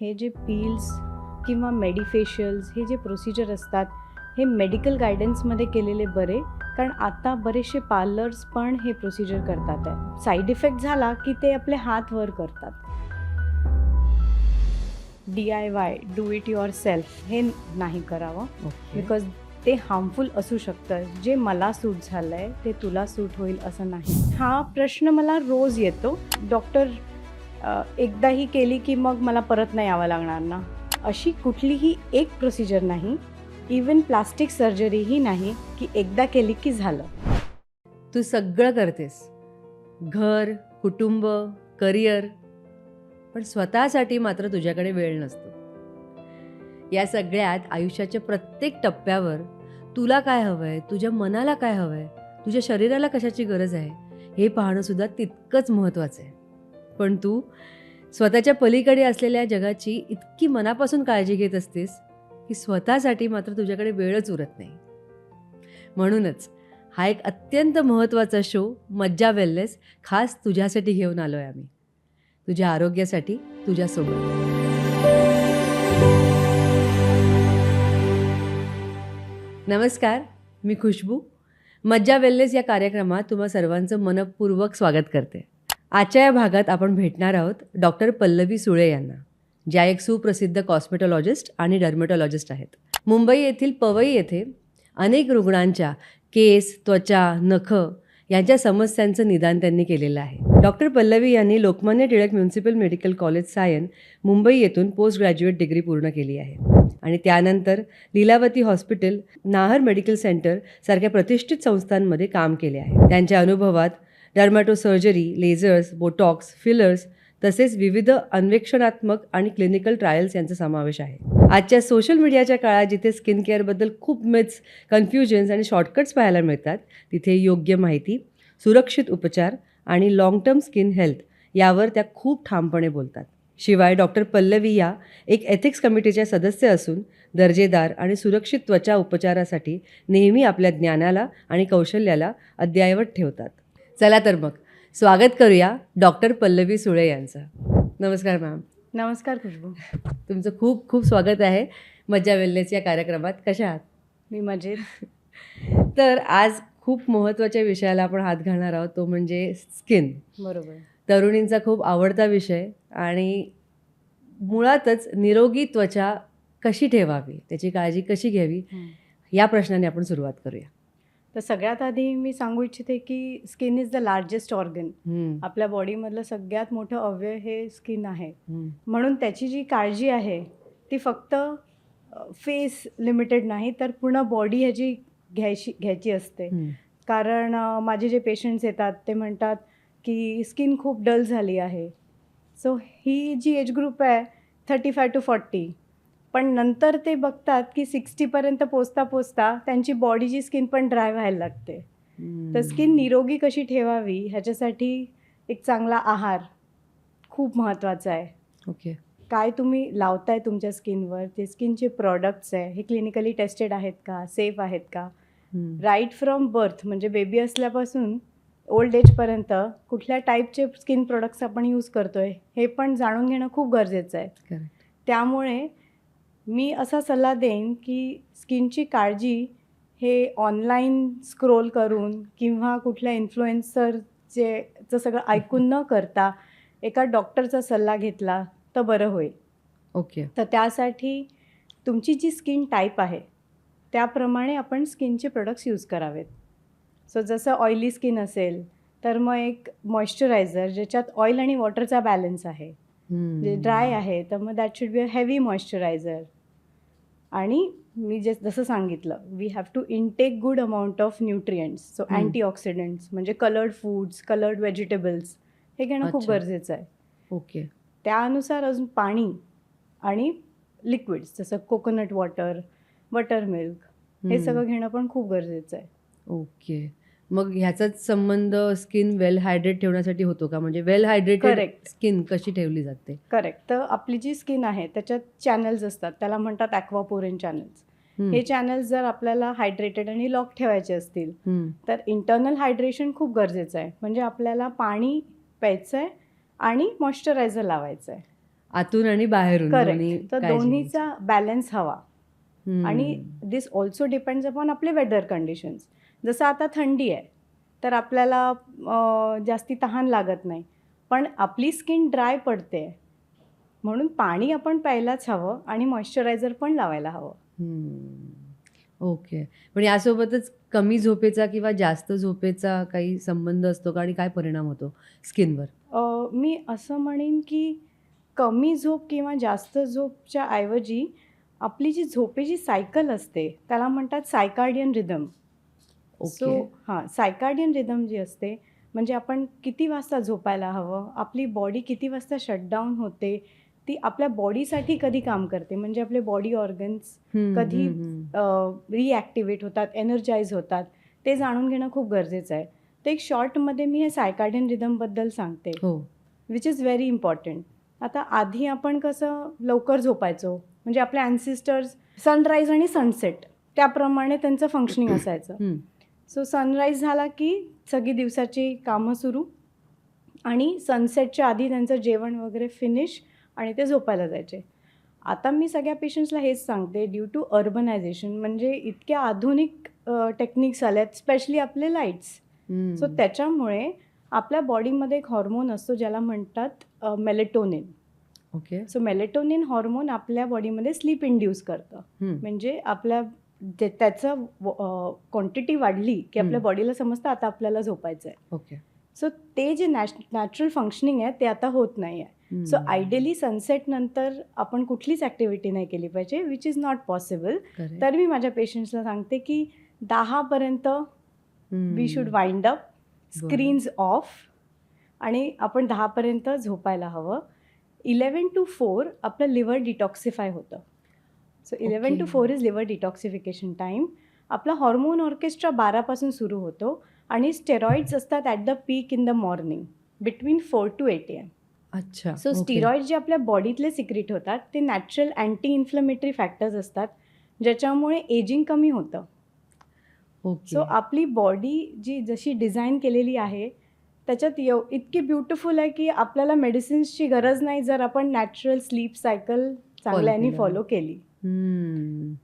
हे जे पील्स किंवा मेडिफेशियल्स हे जे प्रोसिजर असतात हे मेडिकल गायडन्समध्ये केलेले बरे, कारण आता बरेचसे पार्लर्स पण हे प्रोसिजर करतात आहे. साईड इफेक्ट झाला की ते आपले हात वर करतात. DIY do it your self हे नाही करावं, बिकॉज ते हार्मफुल असू शकतं. जे मला सूट झालं आहे ते तुला सूट होईल असं नाही. हा प्रश्न मला रोज येतो, डॉक्टर एकदाही केली की मग मला परत नाही यावं लागणार ना? अशी कुठलीही एक प्रोसिजर नाही, इवन प्लास्टिक सर्जरीही नाही की एकदा केली की झालं. तू सगळं करतेस, घर, कुटुंब, करिअर, पण स्वतःसाठी मात्र तुझ्याकडे वेळ नसतो. या सगळ्यात आयुष्याच्या प्रत्येक टप्प्यावर तुला काय हवं आहे, तुझ्या मनाला काय हवं आहे, तुझ्या शरीराला कशाची गरज आहे हे पाहणं सुद्धा तितकंच महत्त्वाचं आहे. पण तू स्वतःच्या पलीकडे असलेल्या जगाची इतकी मनापासून काळजी घेत असतेस की स्वतःसाठी मात्र तुझ्याकडे वेळच उरत नाही. म्हणूनच हा एक अत्यंत महत्त्वाचा शो मज्जा वेलनेस खास तुझ्यासाठी घेऊन आलो आहे आम्ही, तुझ्या आरोग्यासाठी तुझ्यासोबत. नमस्कार, मी खुशबू. मज्जा वेलनेस या कार्यक्रमात तुम्हा सर्वांचं मनपूर्वक स्वागत करते. आजच्या या भागात आपण भेटणार आहोत डॉक्टर पल्लवी सुळे यांना, ज्या एक सुप्रसिद्ध कॉस्मेटॉलॉजिस्ट आणि डर्मेटॉलॉजिस्ट आहेत. मुंबई येथील पवई येथे अनेक रुग्णांच्या केस, त्वचा, नखं यांच्या समस्यांचं निदान त्यांनी केलेलं आहे. डॉक्टर पल्लवी यांनी Lokmanya Tilak municipal medical college Sion Mumbai येथून पोस्ट ग्रॅज्युएट डिग्री पूर्ण केली आहे आणि त्यानंतर Lilavati hospital, Nahar medical centre सारख्या प्रतिष्ठित संस्थांमध्ये काम केले आहे. त्यांच्या अनुभवात डर्मॅटोसर्जरी, लेझर्स, बोटॉक्स, फिलर्स तसेच विविध अन्वेषणात्मक आणि क्लिनिकल ट्रायल्स यांचा समावेश आहे. आजच्या सोशल मीडियाच्या काळात जिथे स्किन केअरबद्दल खूप मिथ्स, कन्फ्युजन्स आणि शॉर्टकट्स पाहायला मिळतात, तिथे योग्य माहिती, सुरक्षित उपचार आणि लाँग टर्म स्किन हेल्थ यावर त्या खूप ठामपणे बोलतात. शिवाय डॉक्टर पल्लवी या एक एथिक्स कमिटीच्या सदस्य असून दर्जेदार आणि सुरक्षित त्वचा उपचारासाठी नेहमी आपल्या ज्ञानाला आणि कौशल्याला अद्ययावत ठेवतात. चला तर मग स्वागत करूया डॉक्टर पल्लवी सुळे यांचं. नमस्कार मॅम. नमस्कार खुशबू. तुमचं खूप खूप स्वागत आहे मज्जा वेलनेस या कार्यक्रमात. कशा आहात? मी मजेत. तर आज खूप महत्त्वाच्या विषयाला आपण हात घालणार आहोत, तो म्हणजे स्किन. बरोबर. तरुणींचा खूप आवडता विषय आणि मुळातच निरोगी त्वचा कशी ठेवावी, त्याची काळजी कशी घ्यावी, या प्रश्नाने आपण सुरुवात करूया. तर सगळ्यात आधी मी सांगू इच्छिते की skin is the largest organ. आपल्या बॉडीमधलं सगळ्यात मोठं अवयव हे स्किन आहे. म्हणून त्याची जी काळजी आहे ती फक्त फेस लिमिटेड नाही, तर पूर्ण बॉडी ह्याची घ्यायची असते. कारण माझे जे पेशंट्स येतात ते म्हणतात की स्किन खूप डल झाली आहे. सो ही जी एज ग्रुप आहे 35 to 40, पण नंतर ते बघतात की 60पर्यंत पोचता त्यांची बॉडीची स्किन पण ड्राय व्हायला लागते. तर स्किन निरोगी कशी ठेवावी ह्याच्यासाठी एक चांगला आहार खूप महत्त्वाचा आहे. ओके. काय तुम्ही लावताय तुमच्या स्किनवर, ते स्किनचे प्रॉडक्ट्स आहे हे क्लिनिकली टेस्टेड आहेत का, सेफ आहेत का. राईट फ्रॉम बर्थ म्हणजे बेबी असल्यापासून ओल्ड एजपर्यंत कुठल्या टाईपचे स्किन प्रोडक्ट्स आपण यूज करतोय हे पण जाणून घेणं खूप गरजेचं आहे. त्यामुळे मी असा सल्ला देईन की स्किनची काळजी हे ऑनलाईन स्क्रोल करून किंवा कुठल्या इन्फ्लुएन्सरचं सगळं ऐकून न करता एका डॉक्टरचा सल्ला घेतला तर बरं होईल. ओके. तर त्यासाठी तुमची जी स्किन टाईप आहे त्याप्रमाणे आपण स्किनचे प्रोडक्ट्स यूज करावेत. सो जसं ऑइली स्किन असेल तर मग एक मॉइश्चरायझर ज्याच्यात ऑइल आणि वॉटरचा बॅलन्स आहे. जे ड्राय आहे तर मग that should be a heavy moisturiser. आणि मी जसं सांगितलं, we have to intake good amount of nutrients. So antioxidants म्हणजे कलर्ड फूड्स, कलर्ड व्हेजिटेबल्स हे घेणं खूप गरजेचं आहे. ओके. त्यानुसार अजून पाणी आणि लिक्विड्स जसं कोकोनट वॉटर, बटरमिल्क हे सगळं घेणं पण खूप गरजेचं आहे. ओके. मग ह्याचाच संबंध स्किन वेल हायड्रेट ठेवण्यासाठी होतो का? म्हणजे वेल हायड्रेटेड स्किन कशी ठेवली जाते? करेक्ट. तर आपली जी स्किन आहे त्याच्यात चॅनल्स असतात, त्याला म्हणतात ॲक्वापोरिन चॅनल्स. हे चॅनल्स जर आपल्याला हायड्रेटेड आणि लॉक ठेवायचे असतील तर इंटरनल हायड्रेशन खूप गरजेचं आहे. म्हणजे आपल्याला पाणी प्यायचं आहे आणि मॉइश्चरायझर लावायचं आहे. आतून आणि बाहेरून दोन्ही करेक्ट. तर काळजी दोन्हीचा बॅलन्स हवा. घ्यायची. आणि दिस ऑल्सो डिपेंड्स अपॉन आपले वेदर कंडिशन्स. जसं आता थंडी आहे तर आपल्याला जास्ती तहान लागत नाही, पण आपली स्किन ड्राय पडते, म्हणून पाणी आपण प्यायलाच हवं आणि मॉइश्चरायझर पण लावायला हवं. ओके. पण यासोबतच कमी झोपेचा किंवा जास्त झोपेचा काही संबंध असतो का आणि काय परिणाम होतो स्किनवर? मी असं म्हणेन की कमी झोप किंवा जास्त झोपच्या ऐवजी आपली जी झोपेची सायकल असते त्याला म्हणतात circadian rhythm. So okay. Circadian rhythm जी असते म्हणजे आपण किती वाजता झोपायला हवं, आपली बॉडी किती वाजता शटडाऊन होते, ती आपल्या बॉडीसाठी कधी काम करते, म्हणजे आपले बॉडी ऑर्गन्स कधी रिॲक्टिवेट होतात, एनर्जाइज होतात, ते जाणून घेणं खूप गरजेचं आहे. तर एक शॉर्टमध्ये मी हे सायकार्डियन रिदमबद्दल सांगते, हो. Which is very important. आता आधी आपण कसं लवकर झोपायचो, म्हणजे आपले ॲन्सिस्टर्स सनराईज आणि सनसेट त्याप्रमाणे त्यांचं फंक्शनिंग असायचं. सो सनराईज झाला की सगळी दिवसाची कामं सुरू आणि सनसेटच्या आधी त्यांचं जेवण वगैरे फिनिश आणि ते झोपायला जायचे. आता मी सगळ्या पेशंट्सला हेच सांगते, ड्यू टू अर्बनायझेशन म्हणजे इतक्या आधुनिक टेक्निक्स आल्यात, स्पेशली आपले लाईट्स. सो त्याच्यामुळे आपल्या बॉडीमध्ये एक हॉर्मोन असतो ज्याला म्हणतात melatonin. Okay. So melatonin hormone आपल्या बॉडीमध्ये स्लीप इंड्यूस करतं. म्हणजे आपल्या त्याचं क्वांटिटी वाढली की आपल्या बॉडीला समजतं आता आपल्याला झोपायचं आहे. ओके. सो ते जे नॅचरल फंक्शनिंग आहे ते आता होत नाही आहे. सो आयडियली सनसेट नंतर आपण कुठलीच ॲक्टिव्हिटी नाही केली पाहिजे, विच इज नॉट पॉसिबल. तर मी माझ्या पेशंट्सला सांगते की 10पर्यंत we should wind up, screens off, आणि आपण 10पर्यंत झोपायला हवं. 11 to 4 आपलं लिव्हर डिटॉक्सिफाय होतं. So 11 to 4 is liver detoxification time. आपला हॉर्मोन ऑर्केस्ट्रा 12पासून सुरू होतो आणि स्टेरॉइड्स असतात at the peak in the morning between 4 to 8 AM. अच्छा. सो स्टिरॉइड जे आपल्या बॉडीतले सिक्रेट होतात ते नॅचरल अँटी इन्फ्लमेटरी फॅक्टर्स असतात ज्याच्यामुळे एजिंग कमी होतं. सो आपली बॉडी जी जशी डिझाईन केलेली आहे त्याच्यात इतकी ब्युटिफुल आहे की आपल्याला मेडिसिन्सची गरज नाही जर आपण नॅचरल स्लीप सायकल चांगल्याने फॉलो केली.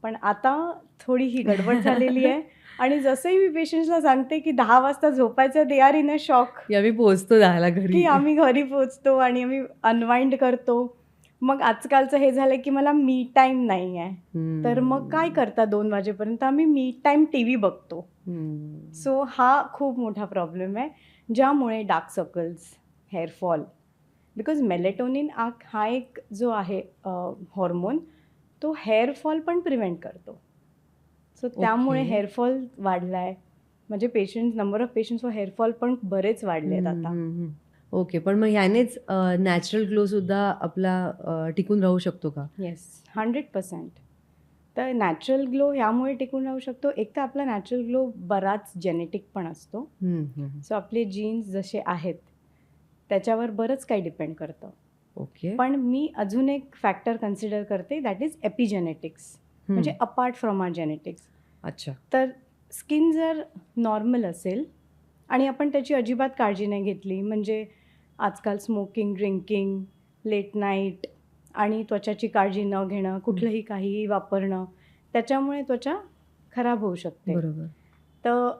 पण आता थोडी ही गडबड झालेली आहे आणि जसंही मी पेशंट्सला सांगते की 10 वाजता झोपायचं, they are in a shock आम्ही पोहोचतो 10ला घरी, की आम्ही घरी पोहोचतो आणि आम्ही अनवाइंड करतो. मग आजकालचं हे झालं की मला मी टाईम नाही आहे, तर मग काय करता 2 वाजेपर्यंत आम्ही मी टाईम TV बघतो. सो हा खूप मोठा प्रॉब्लेम आहे ज्यामुळे dark circles, hair fall, because melatonin हा एक जो आहे हॉर्मोन तो हेअरफॉल पण प्रिव्हेंट करतो. सो त्यामुळे हेअरफॉल वाढला आहे. म्हणजे number of patients for hair fall पण बरेच वाढले आहेत आता. ओके. पण मग ह्यानेच नॅचरल ग्लो सुद्धा आपला टिकून राहू शकतो का? येस, 100%. तर नॅचरल ग्लो ह्यामुळे टिकून राहू शकतो. एक तर आपला नॅचरल ग्लो बराच जेनेटिक पण असतो. सो आपले जीन्स जसे आहेत त्याच्यावर बरंच काही डिपेंड करतं. ओके. पण मी अजून एक फॅक्टर कन्सिडर करते, दॅट इज एपिजेनेटिक्स, म्हणजे अपार्ट फ्रॉम आर जेनेटिक्स. अच्छा. तर स्किन जर नॉर्मल असेल आणि आपण त्याची अजिबात काळजी नाही घेतली, म्हणजे आजकाल स्मोकिंग, ड्रिंकिंग, लेट नाईट आणि त्वचाची काळजी न घेणं, कुठलंही काहीही वापरणं, त्याच्यामुळे त्वचा खराब होऊ शकते. बरोबर. तर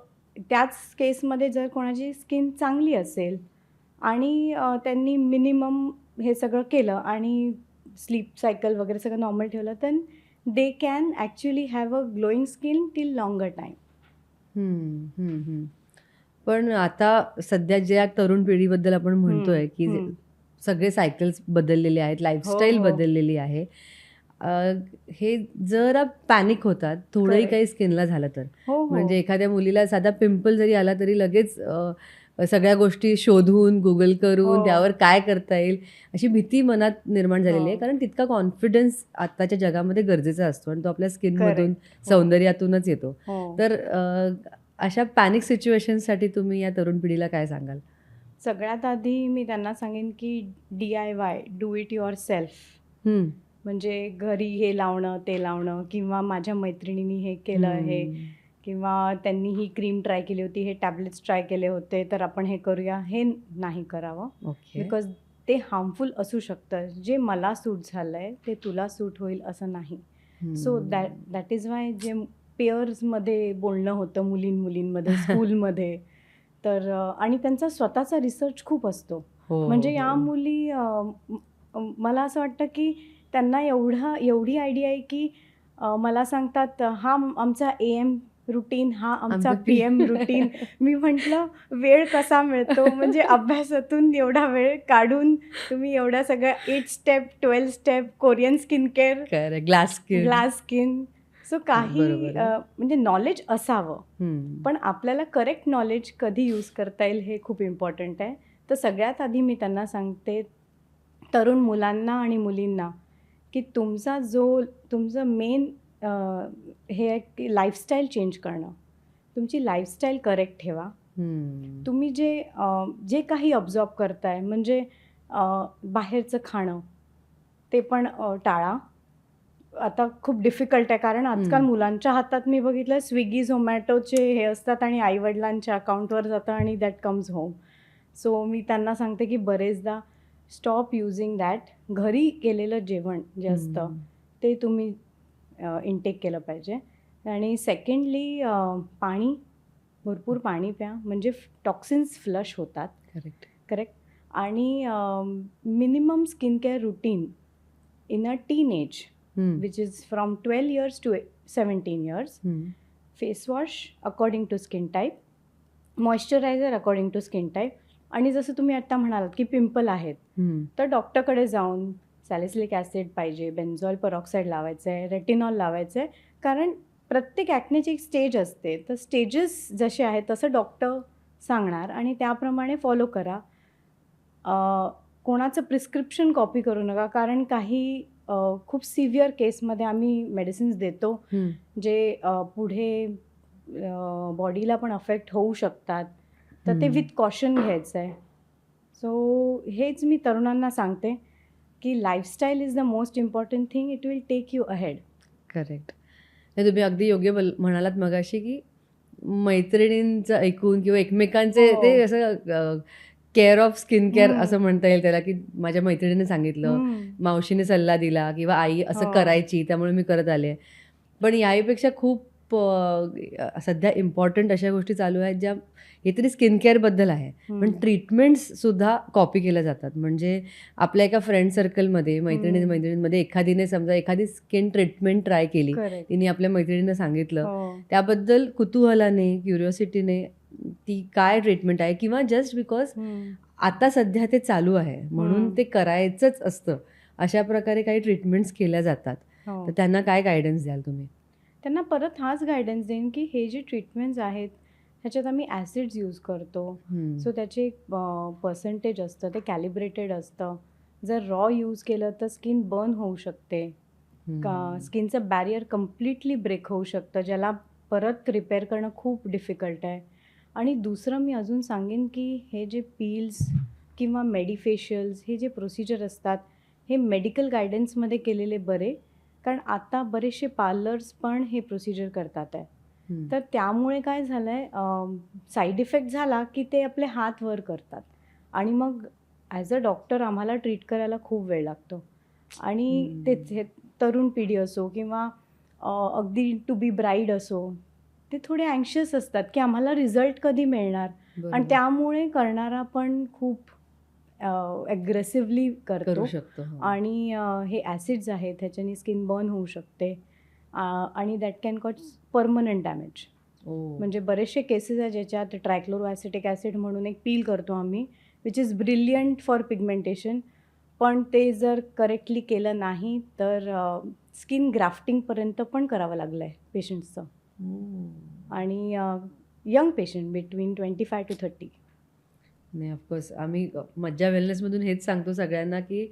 त्याच केसमध्ये जर कोणाची स्किन चांगली असेल आणि त्यांनी मिनिमम हे सगळं केलं आणि स्लीप सायकल वगैरे सगळं नॉर्मल ठेवलं, तर they can actually have a glowing skin till longer time. पण आता सध्या ज्या तरुण पिढीबद्दल आपण म्हणतोय की सगळे सायकल्स बदललेले आहेत, लाईफस्टाईल बदललेली आहे, हे जरा पॅनिक होतात थोडंही काही स्किनला झालं तर. म्हणजे एखाद्या मुलीला साधा पिंपल जरी आला तरी लगेच सगळ्या गोष्टी शोधून, गुगल करून त्यावर काय करता येईल अशी भीती मनात निर्माण झालेली आहे. कारण तितका कॉन्फिडन्स आत्ताच्या जगामध्ये गरजेचा असतो आणि तो आपल्या स्किनमधून, सौंदर्यातूनच येतो. तर अशा पॅनिक सिच्युएशनसाठी तुम्ही या तरुण पिढीला काय सांगाल? सगळ्यात आधी मी त्यांना सांगेन की DIY, do it your self. म्हणजे घरी हे लावणं, ते लावणं, किंवा माझ्या मैत्रिणींनी हे केलं आहे, किंवा त्यांनी ही क्रीम ट्राय केली होती, हे टॅबलेट्स ट्राय केले होते, तर आपण हे करूया, हे नाही करावं. बिकॉज ते हार्मफुल असू शकतं. जे मला सूट झालं आहे ते तुला सूट होईल असं नाही. सो दॅट इज वाय जे पेअर्समध्ये बोलणं होतं मुलींमध्ये स्कूलमध्ये, तर आणि त्यांचा स्वतःचा रिसर्च खूप असतो. म्हणजे या मुली मला असं वाटतं की त्यांना एवढी आयडिया आहे की मला सांगतात हा आमचा AM रुटीन, हा आमचा PM रुटीन. मी म्हटलं वेळ कसा मिळतो, म्हणजे अभ्यासातून एवढा वेळ काढून तुम्ही एवढ्या सगळ्या 8 step 12 step Korean skin care, glass skin. So काही म्हणजे नॉलेज असावं, पण आपल्याला करेक्ट नॉलेज कधी यूज करता येईल हे खूप इम्पॉर्टंट आहे. तर सगळ्यात आधी मी त्यांना सांगते, तरुण मुलांना आणि मुलींना, की तुमचं मेन हे आहे की लाईफस्टाईल चेंज करणं. तुमची लाईफस्टाईल करेक्ट ठेवा. तुम्ही जे काही ऑब्झर्व करताय, म्हणजे बाहेरचं खाणं ते पण टाळा. आता खूप डिफिकल्ट आहे, कारण आजकाल मुलांच्या हातात मी बघितलं स्विगी झोमॅटोचे हे असतात आणि आईवडिलांच्या अकाउंटवर जातं आणि दॅट कम्स होम. सो मी त्यांना सांगते की बरेचदा स्टॉप युजिंग दॅट. घरी केलेलं जेवण जे असतं ते तुम्ही इनटेक केलं पाहिजे. आणि सेकंडली पाणी, भरपूर पाणी प्या, म्हणजे टॉक्सिन्स फ्लश होतात. करेक्ट. आणि minimum skin care routine in a teen age, which is from 12 years to 17 years. Face wash according to skin type, moisturiser according to skin type. आणि जसं तुम्ही आत्ता म्हणालात की पिंपल आहेत, तर डॉक्टरकडे जाऊन सॅलिसिलिक ॲसिड पाहिजे, बेन्झॉल परऑक्साईड लावायचं आहे, रेटिनॉल लावायचं आहे. कारण प्रत्येक ॲक्नेची एक स्टेज असते, तर स्टेजेस जसे आहेत तसं डॉक्टर सांगणार आणि त्याप्रमाणे फॉलो करा. कोणाचं प्रिस्क्रिप्शन कॉपी करू नका, कारण काही खूप सिव्हिअर केसमध्ये आम्ही मेडिसिन्स देतो जे पुढे बॉडीला पण अफेक्ट होऊ शकतात, तर ते विथ कॉशन घ्यायचं आहे. सो हेच मी तरुणांना सांगते की lifestyle is the most important thing. It will take you ahead. Correct. नाही, तुम्ही अगदी योग्य म्हणालात मगाशी की मैत्रिणींचं ऐकून किंवा एकमेकांचे ते असं केअर ऑफ स्किन केअर असं म्हणता येईल त्याला, की माझ्या मैत्रिणीने सांगितलं, मावशीने सल्ला दिला किंवा आई असं करायची त्यामुळे मी करत आले. पण याहीपेक्षा खूप सध्या इम्पॉर्टंट अशा गोष्टी चालू आहेत ज्या हे तरी स्किन केअरबद्दल आहे, पण ट्रीटमेंट्ससुद्धा कॉपी केल्या जातात. म्हणजे आपल्या एका फ्रेंड सर्कलमध्ये मैत्रिणींमध्ये एखादीने समजा एखादी स्किन ट्रीटमेंट ट्राय केली, तिने आपल्या मैत्रिणींना सांगितलं, त्याबद्दल कुतूहलाने क्युरिओसिटीने ती काय ट्रीटमेंट आहे किंवा जस्ट बिकॉज आता सध्या ते चालू आहे म्हणून ते करायचंच असतं, अशा प्रकारे काही ट्रीटमेंट्स केल्या जातात. तर त्यांना काय गायडन्स द्याल तुम्ही? त्यांना परत हाच गायडन्स देईन की हे जे ट्रीटमेंट्स आहेत ह्याच्यात आम्ही ॲसिड्स यूज करतो. सो त्याचे एक पर्सेंटेज असतं, ते कॅलिब्रेटेड असतं. जर रॉ यूज केलं तर स्किन बर्न होऊ शकते, का स्किनचं बॅरियर कम्प्लिटली ब्रेक होऊ शकतं, ज्याला परत रिपेअर करणं खूप डिफिकल्ट आहे. आणि दुसरं मी अजून सांगेन की हे जे पील्स किंवा मेडिफेशियल्स हे जे प्रोसिजर असतात हे मेडिकल गायडन्समध्ये केलेले बरे, कारण आता बरेचसे पार्लर्स पण हे प्रोसिजर करतात आहे. तर त्यामुळे काय झालं आहे, साईड इफेक्ट झाला की ते आपले हात वर करतात आणि मग ॲज अ डॉक्टर आम्हाला ट्रीट करायला खूप वेळ लागतो. आणि ते तरुण पिढी असो किंवा अगदी टू बी ब्राईड असो, ते थोडे अँक्शियस असतात की आम्हाला रिझल्ट कधी मिळणार, आणि त्यामुळे करणारा पण खूप ॲग्रेसिव्हली करतो. आणि हे ॲसिड्स आहेत ह्याच्याने स्किन बर्न होऊ शकते आणि that can cause permanent damage. म्हणजे बरेचसे केसेस आहेत ज्याच्यात ट्रायक्लोरोॲसिटिक ॲसिड म्हणून एक पील करतो आम्ही, which is brilliant for pigmentation, पण ते जर करेक्टली केलं नाही तर स्किन ग्राफ्टिंगपर्यंत पण करावं लागलं आहे पेशंट्सचं. आणि यंग पेशंट बिटवीन 25 to 30. नाही, ऑफकोर्स आम्ही मज्जा वेलनेसमधून हेच सांगतो सगळ्यांना की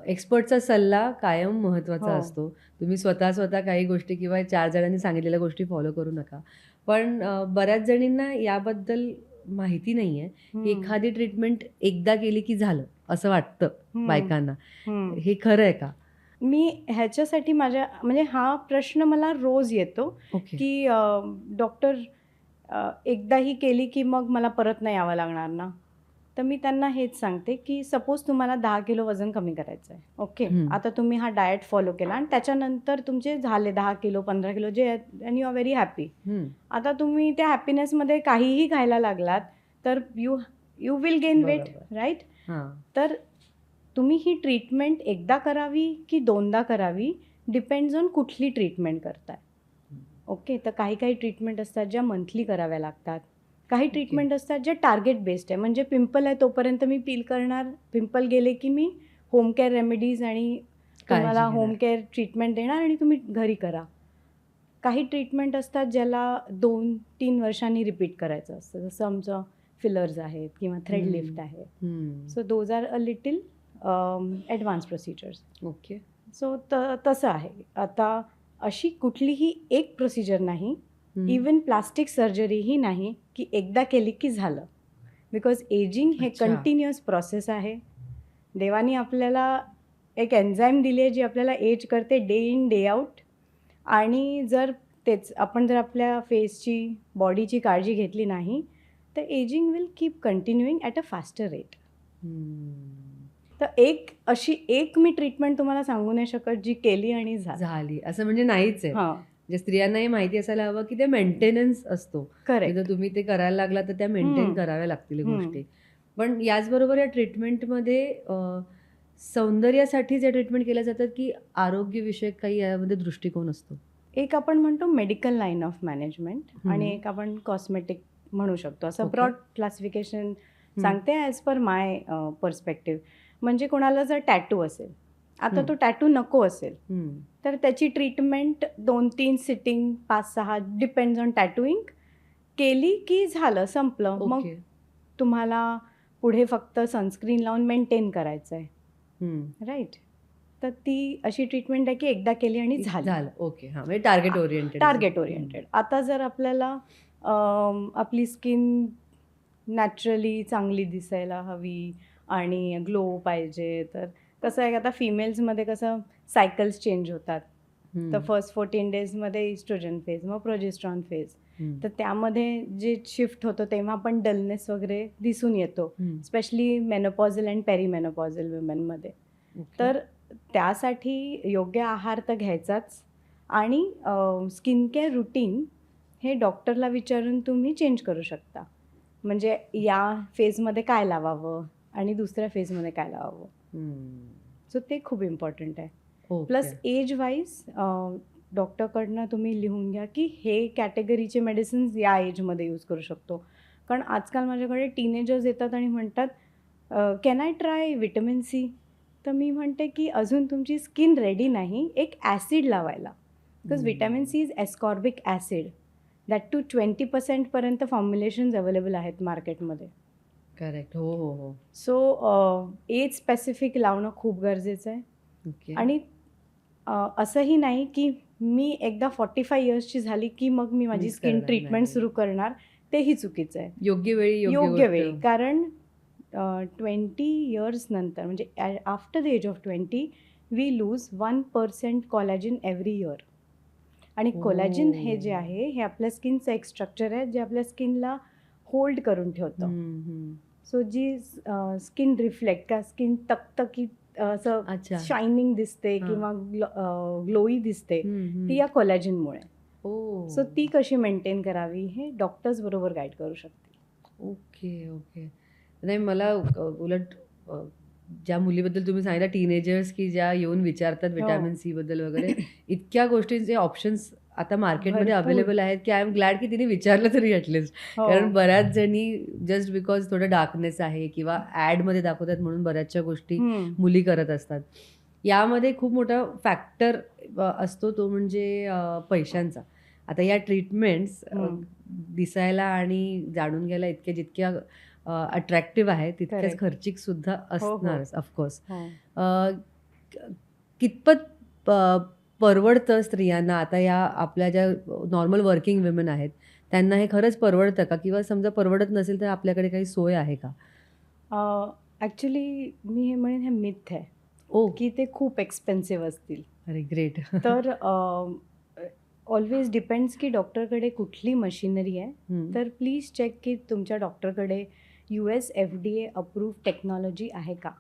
एक्सपर्टचा सल्ला कायम महत्त्वाचा असतो. तुम्ही स्वतः काही गोष्टी किंवा 4 जणांनी सांगितलेल्या गोष्टी फॉलो करू नका. पण बऱ्याच जणींना याबद्दल माहिती नाही आहे की एखादी ट्रीटमेंट एकदा केली की झालं असं वाटतं बायकांना. हे खरं आहे का? मी ह्याच्यासाठी म्हणजे हा प्रश्न मला रोज येतो की डॉक्टर एकदाही केली की मग मला परत नाही यावं लागणार ना. तर मी त्यांना हेच सांगते की सपोज तुम्हाला 10 किलो वजन कमी करायचं आहे, ओके. हम्म. आता तुम्ही हा डाएट फॉलो केला आणि त्याच्यानंतर तुमचे झाले 10 किलो 15 किलो जे आहेत and you are very happy. आता तुम्ही त्या हॅपीनेसमध्ये काहीही खायला लागलात तर यू विल गेन वेट, बरोबर. राईट. हां. तर तुम्ही ही ट्रीटमेंट एकदा करावी की दोनदा करावी डिपेंड्स ऑन कुठली ट्रीटमेंट करताय, ओके. तर काही काही ट्रीटमेंट असतात ज्या मंथली कराव्या लागतात, काही ट्रीटमेंट असतात ज्या टार्गेट बेस्ड आहे. म्हणजे पिंपल आहे तोपर्यंत मी पील करणार, पिंपल गेले की मी होम केअर रेमेडीज आणि तुम्हाला काळजी होम घेणार. केअर ट्रीटमेंट देणार आणि तुम्ही घरी करा. काही ट्रीटमेंट असतात ज्याला 2-3 वर्षांनी रिपीट करायचं असतं, जसं आमचं फिलर्स आहेत किंवा थ्रेड लिफ्ट आहे. So those are a little advance procedures. Okay. So तसं आहे. आता अशी कुठलीही एक प्रोसिजर नाही, इवन प्लास्टिक सर्जरीही नाही की एकदा केली की झालं. बिकॉज एजिंग हे अच्छा. कंटिन्युअस प्रोसेस आहे. देवानी आपल्याला एक एन्झाईम दिली आहे जी आपल्याला एज करते डे इन डे आउट. आणि जर आपण जर आपल्या फेसची बॉडीची काळजी घेतली नाही तर ageing will keep continuing at a faster rate. तर एक मी ट्रीटमेंट तुम्हाला सांगू नाही शकत जी केली आणि झाली असं म्हणजे नाहीच आहे. हां, म्हणजे स्त्रियांनाही माहिती असायला हवं की ते मेंटेनन्स असतो. करेक्ट. जर तुम्ही ते करायला लागला तर त्या मेंटेन कराव्या लागतील गोष्टी. पण याचबरोबर या ट्रीटमेंटमध्ये सौंदर्यासाठीच या ट्रीटमेंट केल्या जातात की आरोग्यविषयक काही यामध्ये दृष्टिकोन असतो? एक आपण म्हणतो मेडिकल लाईन ऑफ मॅनेजमेंट आणि एक आपण कॉस्मेटिक म्हणू शकतो. असं Okay. ब्रॉड क्लासिफिकेशन सांगते ॲज पर माय पर्स्पेक्टिव्ह. म्हणजे कोणाला जर टॅटू असेल, आता तो टॅटू नको असेल तर त्याची ट्रीटमेंट 2-3 सिटिंग 5-6 डिपेंड्स ऑन टॅटूइंग केली की झालं, संपलं. मग ओके. तुम्हाला पुढे फक्त सनस्क्रीन लावून मेंटेन करायचं आहे, राईट. तर ती अशी ट्रीटमेंट आहे की एकदा केली आणि झालं. ओके. हां, म्हणजे टार्गेट ओरिएंटेड. Target oriented. आता जर आपल्याला आपली स्किन नॅचरली चांगली दिसायला हवी आणि ग्लो पाहिजे, तर कसं आहे आता फिमेल्समध्ये कसं सायकल्स चेंज होतात. तर फर्स्ट 14 डेजमध्ये इस्ट्रोजन फेज, मग प्रोजेस्ट्रॉन फेज. तर त्यामध्ये जे शिफ्ट होतं तेव्हा पण डलनेस वगैरे दिसून येतो, स्पेशली मेनोपॉझल अँड पेरीमेनोपॉझल वुमेनमध्ये. तर त्यासाठी योग्य आहार तर घ्यायचाच आणि स्किन केअर रुटीन हे डॉक्टरला विचारून तुम्ही चेंज करू शकता. म्हणजे या फेजमध्ये काय लावावं आणि दुसऱ्या फेजमध्ये काय लावावं. सो ते खूप इम्पॉर्टंट आहे. प्लस एज वाईज डॉक्टरकडनं तुम्ही लिहून घ्या की हे कॅटेगरीचे मेडिसिन्स या एजमध्ये यूज करू शकतो. कारण आजकाल माझ्याकडे टीनेजर्स येतात आणि म्हणतात can I try vitamin C. तर मी म्हणते की अजून तुमची स्किन रेडी नाही एक ॲसिड लावायला. Because vitamin C is ascorbic acid. That to 20% पर्यंत फॉर्म्युलेशन्स अवेलेबल आहेत मार्केटमध्ये. करेक्ट. हो हो हो. सो एज स्पेसिफिक लावणं खूप गरजेचं आहे. ओके. आणि असंही नाही की मी एकदा 45 इयर्सची झाली की मग मी माझी मीच स्किन करणार ट्रीटमेंट नाही. सुरू करणार, तेही चुकीचं आहे. योग्य वेळी योग्य गोष्ट. वेळी. कारण 20 इयर्स नंतर म्हणजे after the age of 20 we lose 1% collagen every year. आणि कोलॅजिन हे जे आहे हे आपल्या स्किनचं एक स्ट्रक्चर आहे जे आपल्या स्किनला होल्ड करून ठेवतं. सो जी स्किन रिफ्लेक्ट का स्किन तकतकीत असं अच्छा. शायनिंग दिसते हां. किंवा ग्लोई दिसते ती या कोलॅजिनमुळे. सो ती कशी मेंटेन करावी हे डॉक्टर्स बरोबर गाईड करू शकते. Okay okay. नाही मला उलट ज्या मुलीबद्दल तुम्ही सांगितलं टीनेजर्स की ज्या येऊन विचारतात व्हिटॅमिन सी बद्दल वगैरे इतक्या गोष्टींचे ऑप्शन्स आता मार्केटमध्ये भरपूर. अवेलेबल आहेत की आय एम ग्लॅड की तिने विचारलं तरी ॲटलिस्ट. हो. कारण बऱ्याच जणी जस्ट बिकॉज थोडं डार्कनेस आहे किंवा ॲडमध्ये दाखवतात म्हणून बऱ्याचशा गोष्टी मुली करत असतात. यामध्ये खूप मोठा फॅक्टर असतो तो म्हणजे पैशांचा. आता या ट्रीटमेंट्स दिसायला आणि जाणून घ्यायला जितक्या अट्रॅक्टिव्ह आहे तितक्याच Correct. खर्चिक सुद्धा असणारच ऑफकोर्स. कितपत परवडतं स्त्रियांना आता या आपल्या ज्या नॉर्मल वर्किंग विमेन आहेत त्यांना हे खरंच परवडतं का किंवा समजा परवडत नसेल तर आपल्याकडे काही सोय आहे का? ॲक्च्युली मी हे म्हणेन हे मिथ आहे की ते खूप एक्सपेन्सिव्ह असतील. अरे ग्रेट. तर ऑलवेज डिपेंड्स की डॉक्टरकडे कुठली मशिनरी आहे. तर प्लीज चेक की तुमच्या डॉक्टरकडे US FDA अप्रूव्ह टेक्नॉलॉजी आहे का?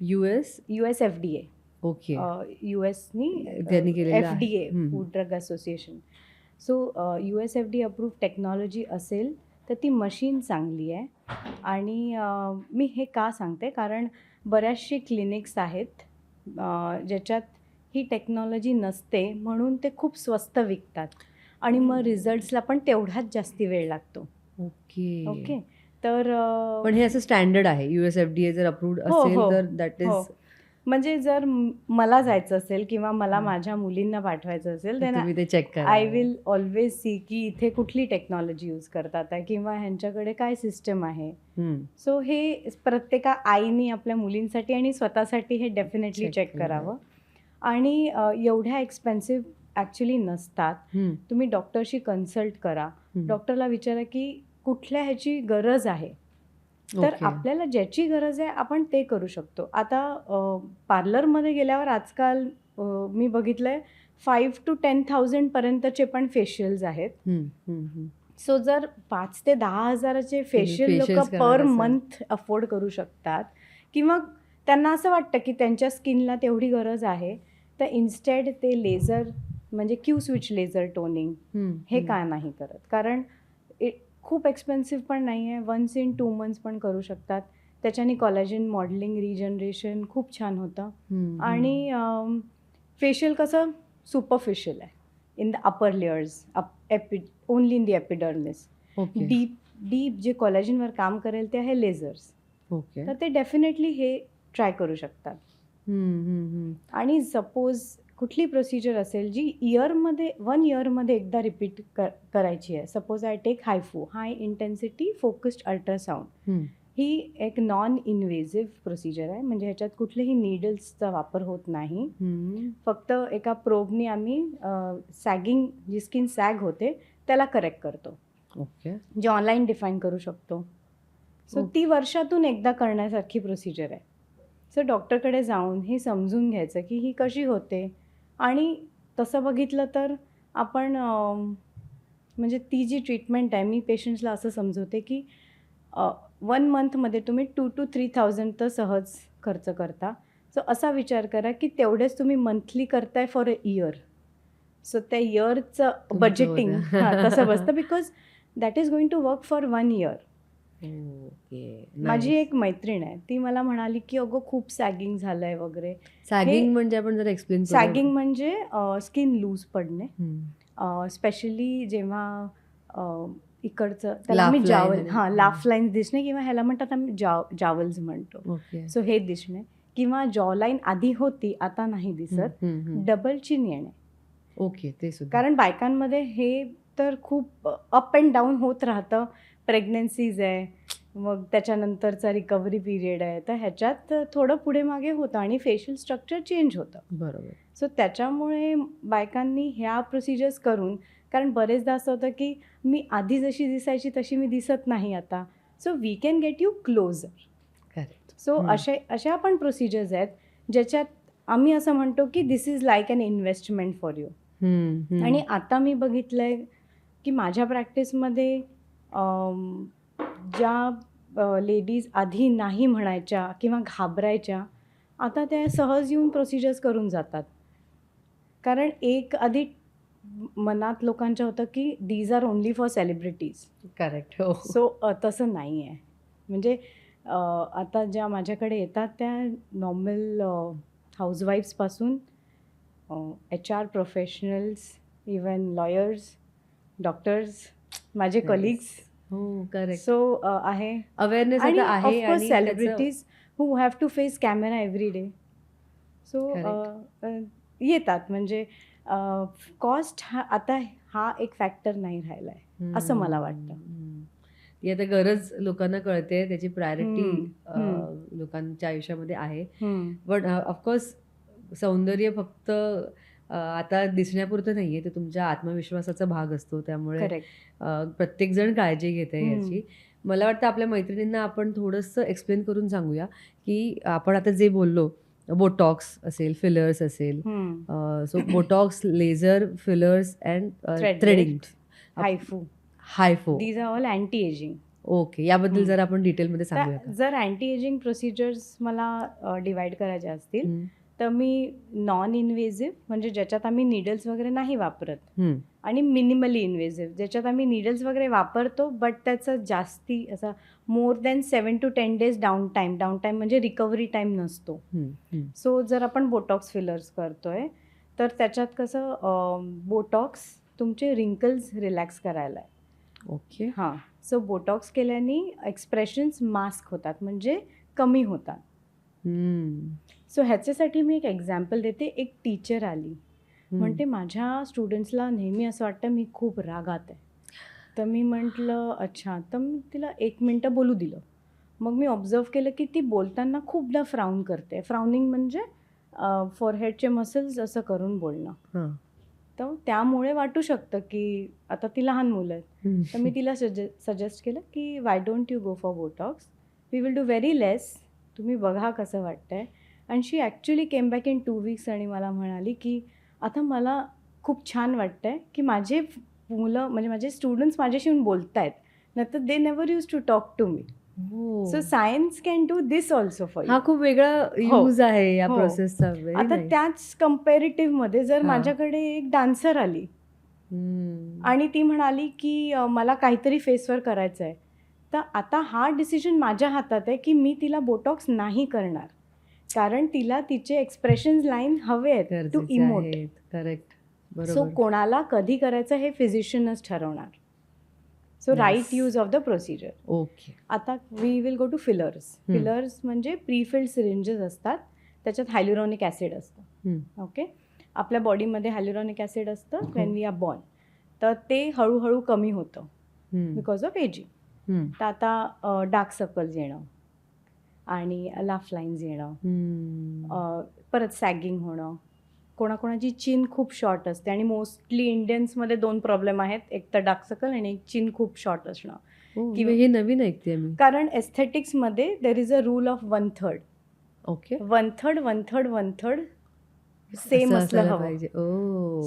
US FDA ओके युएसनी त्यांनी केलेलं आहे. FDA हम्म. Food drug association. So USFDA approve technology असेल तर ती मशीन चांगली आहे. आणि मी हे का सांगते, कारण बऱ्याचशे क्लिनिक्स आहेत ज्याच्यात ही टेक्नॉलॉजी नसते, म्हणून ते खूप स्वस्त विकतात आणि मग रिझल्ट्सला पण तेवढाच जास्ती वेळ लागतो. ओके, तर पण हे असं स्टँडर्ड आहे USFDA जर अप्रूव्ड हो, असेल हो, तर दॅट हो. इज म्हणजे जर मला जायचं असेल किंवा मला माझ्या मुलींना पाठवायचं असेल, तर तुम्ही ते चेक करा. आय विल ऑलवेज सी की इथे कुठली टेक्नॉलॉजी यूज करतात आहे किंवा ह्यांच्याकडे काय सिस्टम आहे. सो हे प्रत्येका आईनी आपल्या मुलींसाठी आणि स्वतःसाठी हे डेफिनेटली Check चेक केलं करावं. आणि एवढ्या एक्सपेन्सिव्ह ॲक्च्युली नसतात. तुम्ही डॉक्टरशी कन्सल्ट करा. डॉक्टरला विचारा की कुठल्या ह्याची गरज आहे. तर ओके. आपल्याला ज्याची गरज आहे आपण ते करू शकतो. आता पार्लरमध्ये गेल्यावर आजकाल मी बघितलंय 5,000 to 10,000 पर्यंतचे पण फेशियल्स आहेत. सो जर 5,000 ते 10,000चे फेशियल facials लोक करणार पर असाल. मंथ अफोर्ड करू शकतात किंवा त्यांना असं वाटतं की त्यांच्या स्किनला तेवढी गरज आहे, तर इन्स्टेड ते लेझर म्हणजे क्यू स्विच लेझर टोनिंग हे का नाही करत. कारण खूप एक्सपेन्सिव्ह पण नाही आहे. 1 in 2 months पण करू शकतात. त्याच्याने कॉलेजन मॉडेलिंग रिजनरेशन खूप छान होतं. आणि फेशियल कसं सुपरफिशियल आहे in the upper layers, only in the epidermis. Okay. Deep जे कॉलेजनवर काम करेल ते आहे लेझर्स. ओके. तर ते डेफिनेटली हे ट्राय करू शकतात. आणि सपोज कुठली प्रोसिजर असेल जी 1 इयरमध्ये एकदा रिपीट करायची आहे. Suppose I take HIFU, high intensity focused ultrasound. ही एक नॉन इन्व्हेजिव्ह प्रोसिजर आहे. म्हणजे ह्याच्यात कुठलेही नीडल्सचा वापर होत नाही. फक्त एका प्रोबनी आम्ही सॅगिंग, जी स्किन सॅग होते त्याला करेक्ट करतो. ओके. जे ऑनलाईन डिफाईन करू शकतो. सो ती वर्षातून एकदा करण्यासारखी प्रोसिजर आहे. सो डॉक्टरकडे जाऊन हे समजून घ्यायचं की ही कशी होते. आणि तसं बघितलं तर आपण म्हणजे ती जी ट्रीटमेंट आहे, मी पेशंट्सला असं समजवते की 1 मंथमध्ये तुम्ही 2,000 to 3,000 तर सहज खर्च करता. सो असा विचार करा की तेवढेच तुम्ही मंथली करताय फॉर अ इयर. सो त्या इयरचं बजेटिंग तसं बसतं, because that is going to work for 1 year. Okay. माझी एक मैत्रीण आहे, ती मला म्हणाली की अगं खूप सॅगिंग झालंय वगैरे. सॅगिंग म्हणजे आपण जर एक्सप्लेन सॅगिंग म्हणजे स्किन लूज पडणे. स्पेशली जेव्हा इकडचं त्याला आम्ही Laugh line जावल, आणि- हां, लाफ लाईन्स दिसणे किंवा ह्याला म्हणतात आम्ही जावल्स म्हणतो. ओके. सो हे दिसणे किंवा जॉ लाईन आधी होती आता नाही दिसत. डबल चिन येणे. ओके. ते सुद्धा. कारण बायकांमध्ये हे तर खूप अप अँड डाऊन होत राहतं. प्रेग्नन्सीज आहे, मग त्याच्यानंतरचा रिकव्हरी पिरियड आहे, तर ह्याच्यात थोडं पुढे मागे होतं आणि फेशियल स्ट्रक्चर चेंज होतं. बरोबर. सो त्याच्यामुळे बायकांनी ह्या प्रोसिजर्स करून, कारण बरेचदा असं होतं की मी आधी जशी दिसायची तशी मी दिसत नाही आता. So we can get you closer. Correct. So अशा पण प्रोसिजर्स आहेत ज्याच्यात आम्ही असं म्हणतो की this is like an investment for you. आणि आता मी बघितलंय की माझ्या प्रॅक्टिसमध्ये ज्या लेडीज आधी नाही म्हणायच्या किंवा घाबरायच्या, आता त्या सहज येऊन प्रोसिजर्स करून जातात. कारण एक आधी मनात लोकांच्या होतं की these are only for celebrities. Correct. हो. सो तसं नाही आहे. म्हणजे आता ज्या माझ्याकडे येतात त्या नॉर्मल हाऊसवाईफ्सपासून HR professionals, even lawyers, doctors, माझे कलिग्स. हो. करेक्ट. सो आहे. अवेअरनेस आणि आता आहे ऑफकोर्स आणि त्याचं- celebrities who have to face camera every day. So येतात. म्हणजे कॉस्ट आता हा एक फॅक्टर नाही राहिला आहे असं मला वाटतं. ती आता गरज लोकांना कळते, त्याची प्रायोरिटी हम्म. लोकांच्या आयुष्यामध्ये आहे. पण ऑफकोर्स सौंदर्य फक्त आता दिसण्यापुरतं नाहीये, ते तुमच्या आत्मविश्वासाचा भाग असतो. त्यामुळे करेक्ट. प्रत्येकजण काळजी घेते याची. मला वाटतं आपल्या मैत्रिणींना आपण थोडंसं एक्सप्लेन करून सांगूया की आपण आता जे बोललो, बोटॉक्स असेल, फिलर्स असेल, so Botox, laser, fillers and threading, HIFU, HIFU. These are all anti ageing. Okay, याबद्दल जर आपण डिटेलमध्ये सांगूया का? जर अँटी एजिंग प्रोसिजर्स मला डिवाइड करायचे असतील तर मी नॉन इन्व्हेजिव्ह म्हणजे ज्याच्यात आम्ही निडल्स वगैरे नाही वापरत आणि मिनिमली इन्व्हेजिव्ह ज्याच्यात आम्ही निडल्स वगैरे वापरतो बट त्याचं जास्ती असा more than 7 to 10 days down time म्हणजे रिकव्हरी टाईम नसतो. सो जर आपण बोटॉक्स फिलर्स करतोय तर त्याच्यात कसं बोटॉक्स तुमचे रिंकल्स रिलॅक्स करायला आहे. ओके. हां, सो बोटॉक्स केल्याने एक्सप्रेशन्स मास्क होतात म्हणजे कमी होतात. सो ह्याच्यासाठी मी एक एक्झाम्पल देते. एक टीचर आली म्हणते माझ्या स्टुडंट्सला नेहमी असं वाटतं मी खूप रागात आहे. तर मी म्हटलं अच्छा. तर मी तिला 1 मिनटं बोलू दिलं. मग मी ऑब्झर्व केलं की ती बोलताना खूपदा फ्राउन करते. फ्राउनिंग म्हणजे फोरहेडचे मसल्स असं करून बोलणं. तर त्यामुळे वाटू शकतं की आता ती लहान मुलं आहेत. तर मी तिला सजेस्ट केलं की why don't you go for Botox, we will do very less, तुम्ही बघा कसं वाटतंय. And she actually came back in 2 weeks आणि मला म्हणाली की आता मला खूप छान वाटतंय की माझे मुलं म्हणजे माझे स्टुडंट्स माझ्याशी येऊन बोलत आहेत, नाहीतर they never use to talk to me. So science can do this also for you. हा खूप वेगळा यूज आहे या हो. प्रोसेसचा. आता त्याच कम्पॅरेटिव्हमध्ये जर माझ्याकडे एक डान्सर आली आणि ती म्हणाली की मला काहीतरी फेसवर करायचं आहे, तर आता हा डिसिजन माझ्या हातात आहे की मी तिला बोटॉक्स नाही करणार कारण तिला तिचे एक्सप्रेशन्स लाईन हवे आहेत टू इमोट. करेक्ट. सो कोणाला कधी करायचं हे फिजिशियनच ठरवणार. So right use of the procedure. Okay. आता we will go to fillers. Fillers म्हणजे प्रीफिल्ड सिरिंजेस असतात, त्याच्यात हायल्युरॉनिक ॲसिड असतं. ओके. आपल्या बॉडीमध्ये हायल्युरॉनिक ॲसिड असतं वेन वी आर बॉर्न. तर ते हळूहळू कमी होतं बिकॉज ऑफ एजिंग. तर आता डार्क सर्कल्स येणं आणि लाफ लाईन्स येणं, परत सॅगिंग होणं, कोणाकोणाची चिन खूप शॉर्ट असते आणि मोस्टली इंडियन्समध्ये 2 प्रॉब्लेम आहेत, एक तर डार्क सर्कल आणि एक चिन खूप शॉर्ट असणं. हे नवीन ऐकते मी. कारण एस्थेटिक्समध्ये there is a rule of 1/3. Okay. 1/3 same असलं हवं.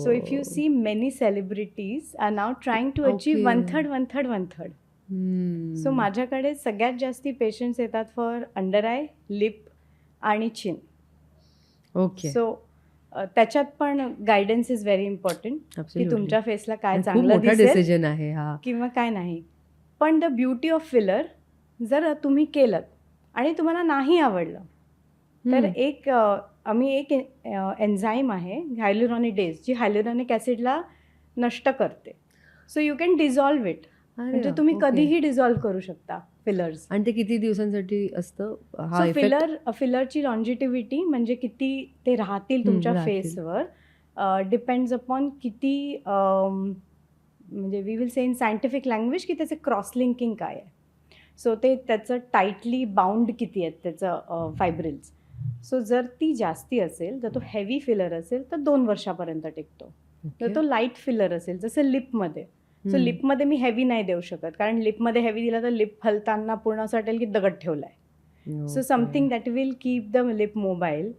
So if you oh. See many celebrities are now trying to achieve 1/3. सो माझ्याकडे सगळ्यात जास्ती पेशंट्स येतात फॉर अंडर आय, लिप आणि चिन. ओके. सो त्याच्यात पण गायडन्स इज व्हेरी इम्पॉर्टंट की तुमच्या फेसला काय खूप चांगलं मोठा दिसेल डिसिजन आहे हा. किंवा काय नाही. पण द ब्युटी ऑफ फिलर जर तुम्ही केलं आणि तुम्हाला नाही आवडलं तर एक एन्झाईम आहे हायल्युरॉनिडेज जी हायल्युरॉनिक ॲसिडला नष्ट करते. So you can dissolve it. म्हणजे तुम्ही कधीही डिझॉल्व्ह करू शकता फिलर्स. आणि ते किती दिवसांसाठी असतं हा सो इफेक्ट? फिलरची लॉन्जिटिव्हिटी म्हणजे किती ते राहतील तुमच्या फेसवर डिपेंड्स अपॉन किती म्हणजे we will say in scientific language की त्याचं क्रॉस लिंकिंग काय आहे. सो ते त्याचं टाईटली बाउंड किती आहेत त्याचं फायब्रिल्स. सो जर ती जास्ती असेल तर तो हेवी फिलर असेल तर 2 वर्षापर्यंत टिकतो. तर तो लाईट फिलर असेल जसं लिपमध्ये. सो लिपमध्ये मी हेवी नाही देऊ शकत कारण लिपमध्ये हेवी दिला तर लिप हलताना पूर्ण असं वाटेल की दगड ठेवलाय. So something that will keep the lip mobile.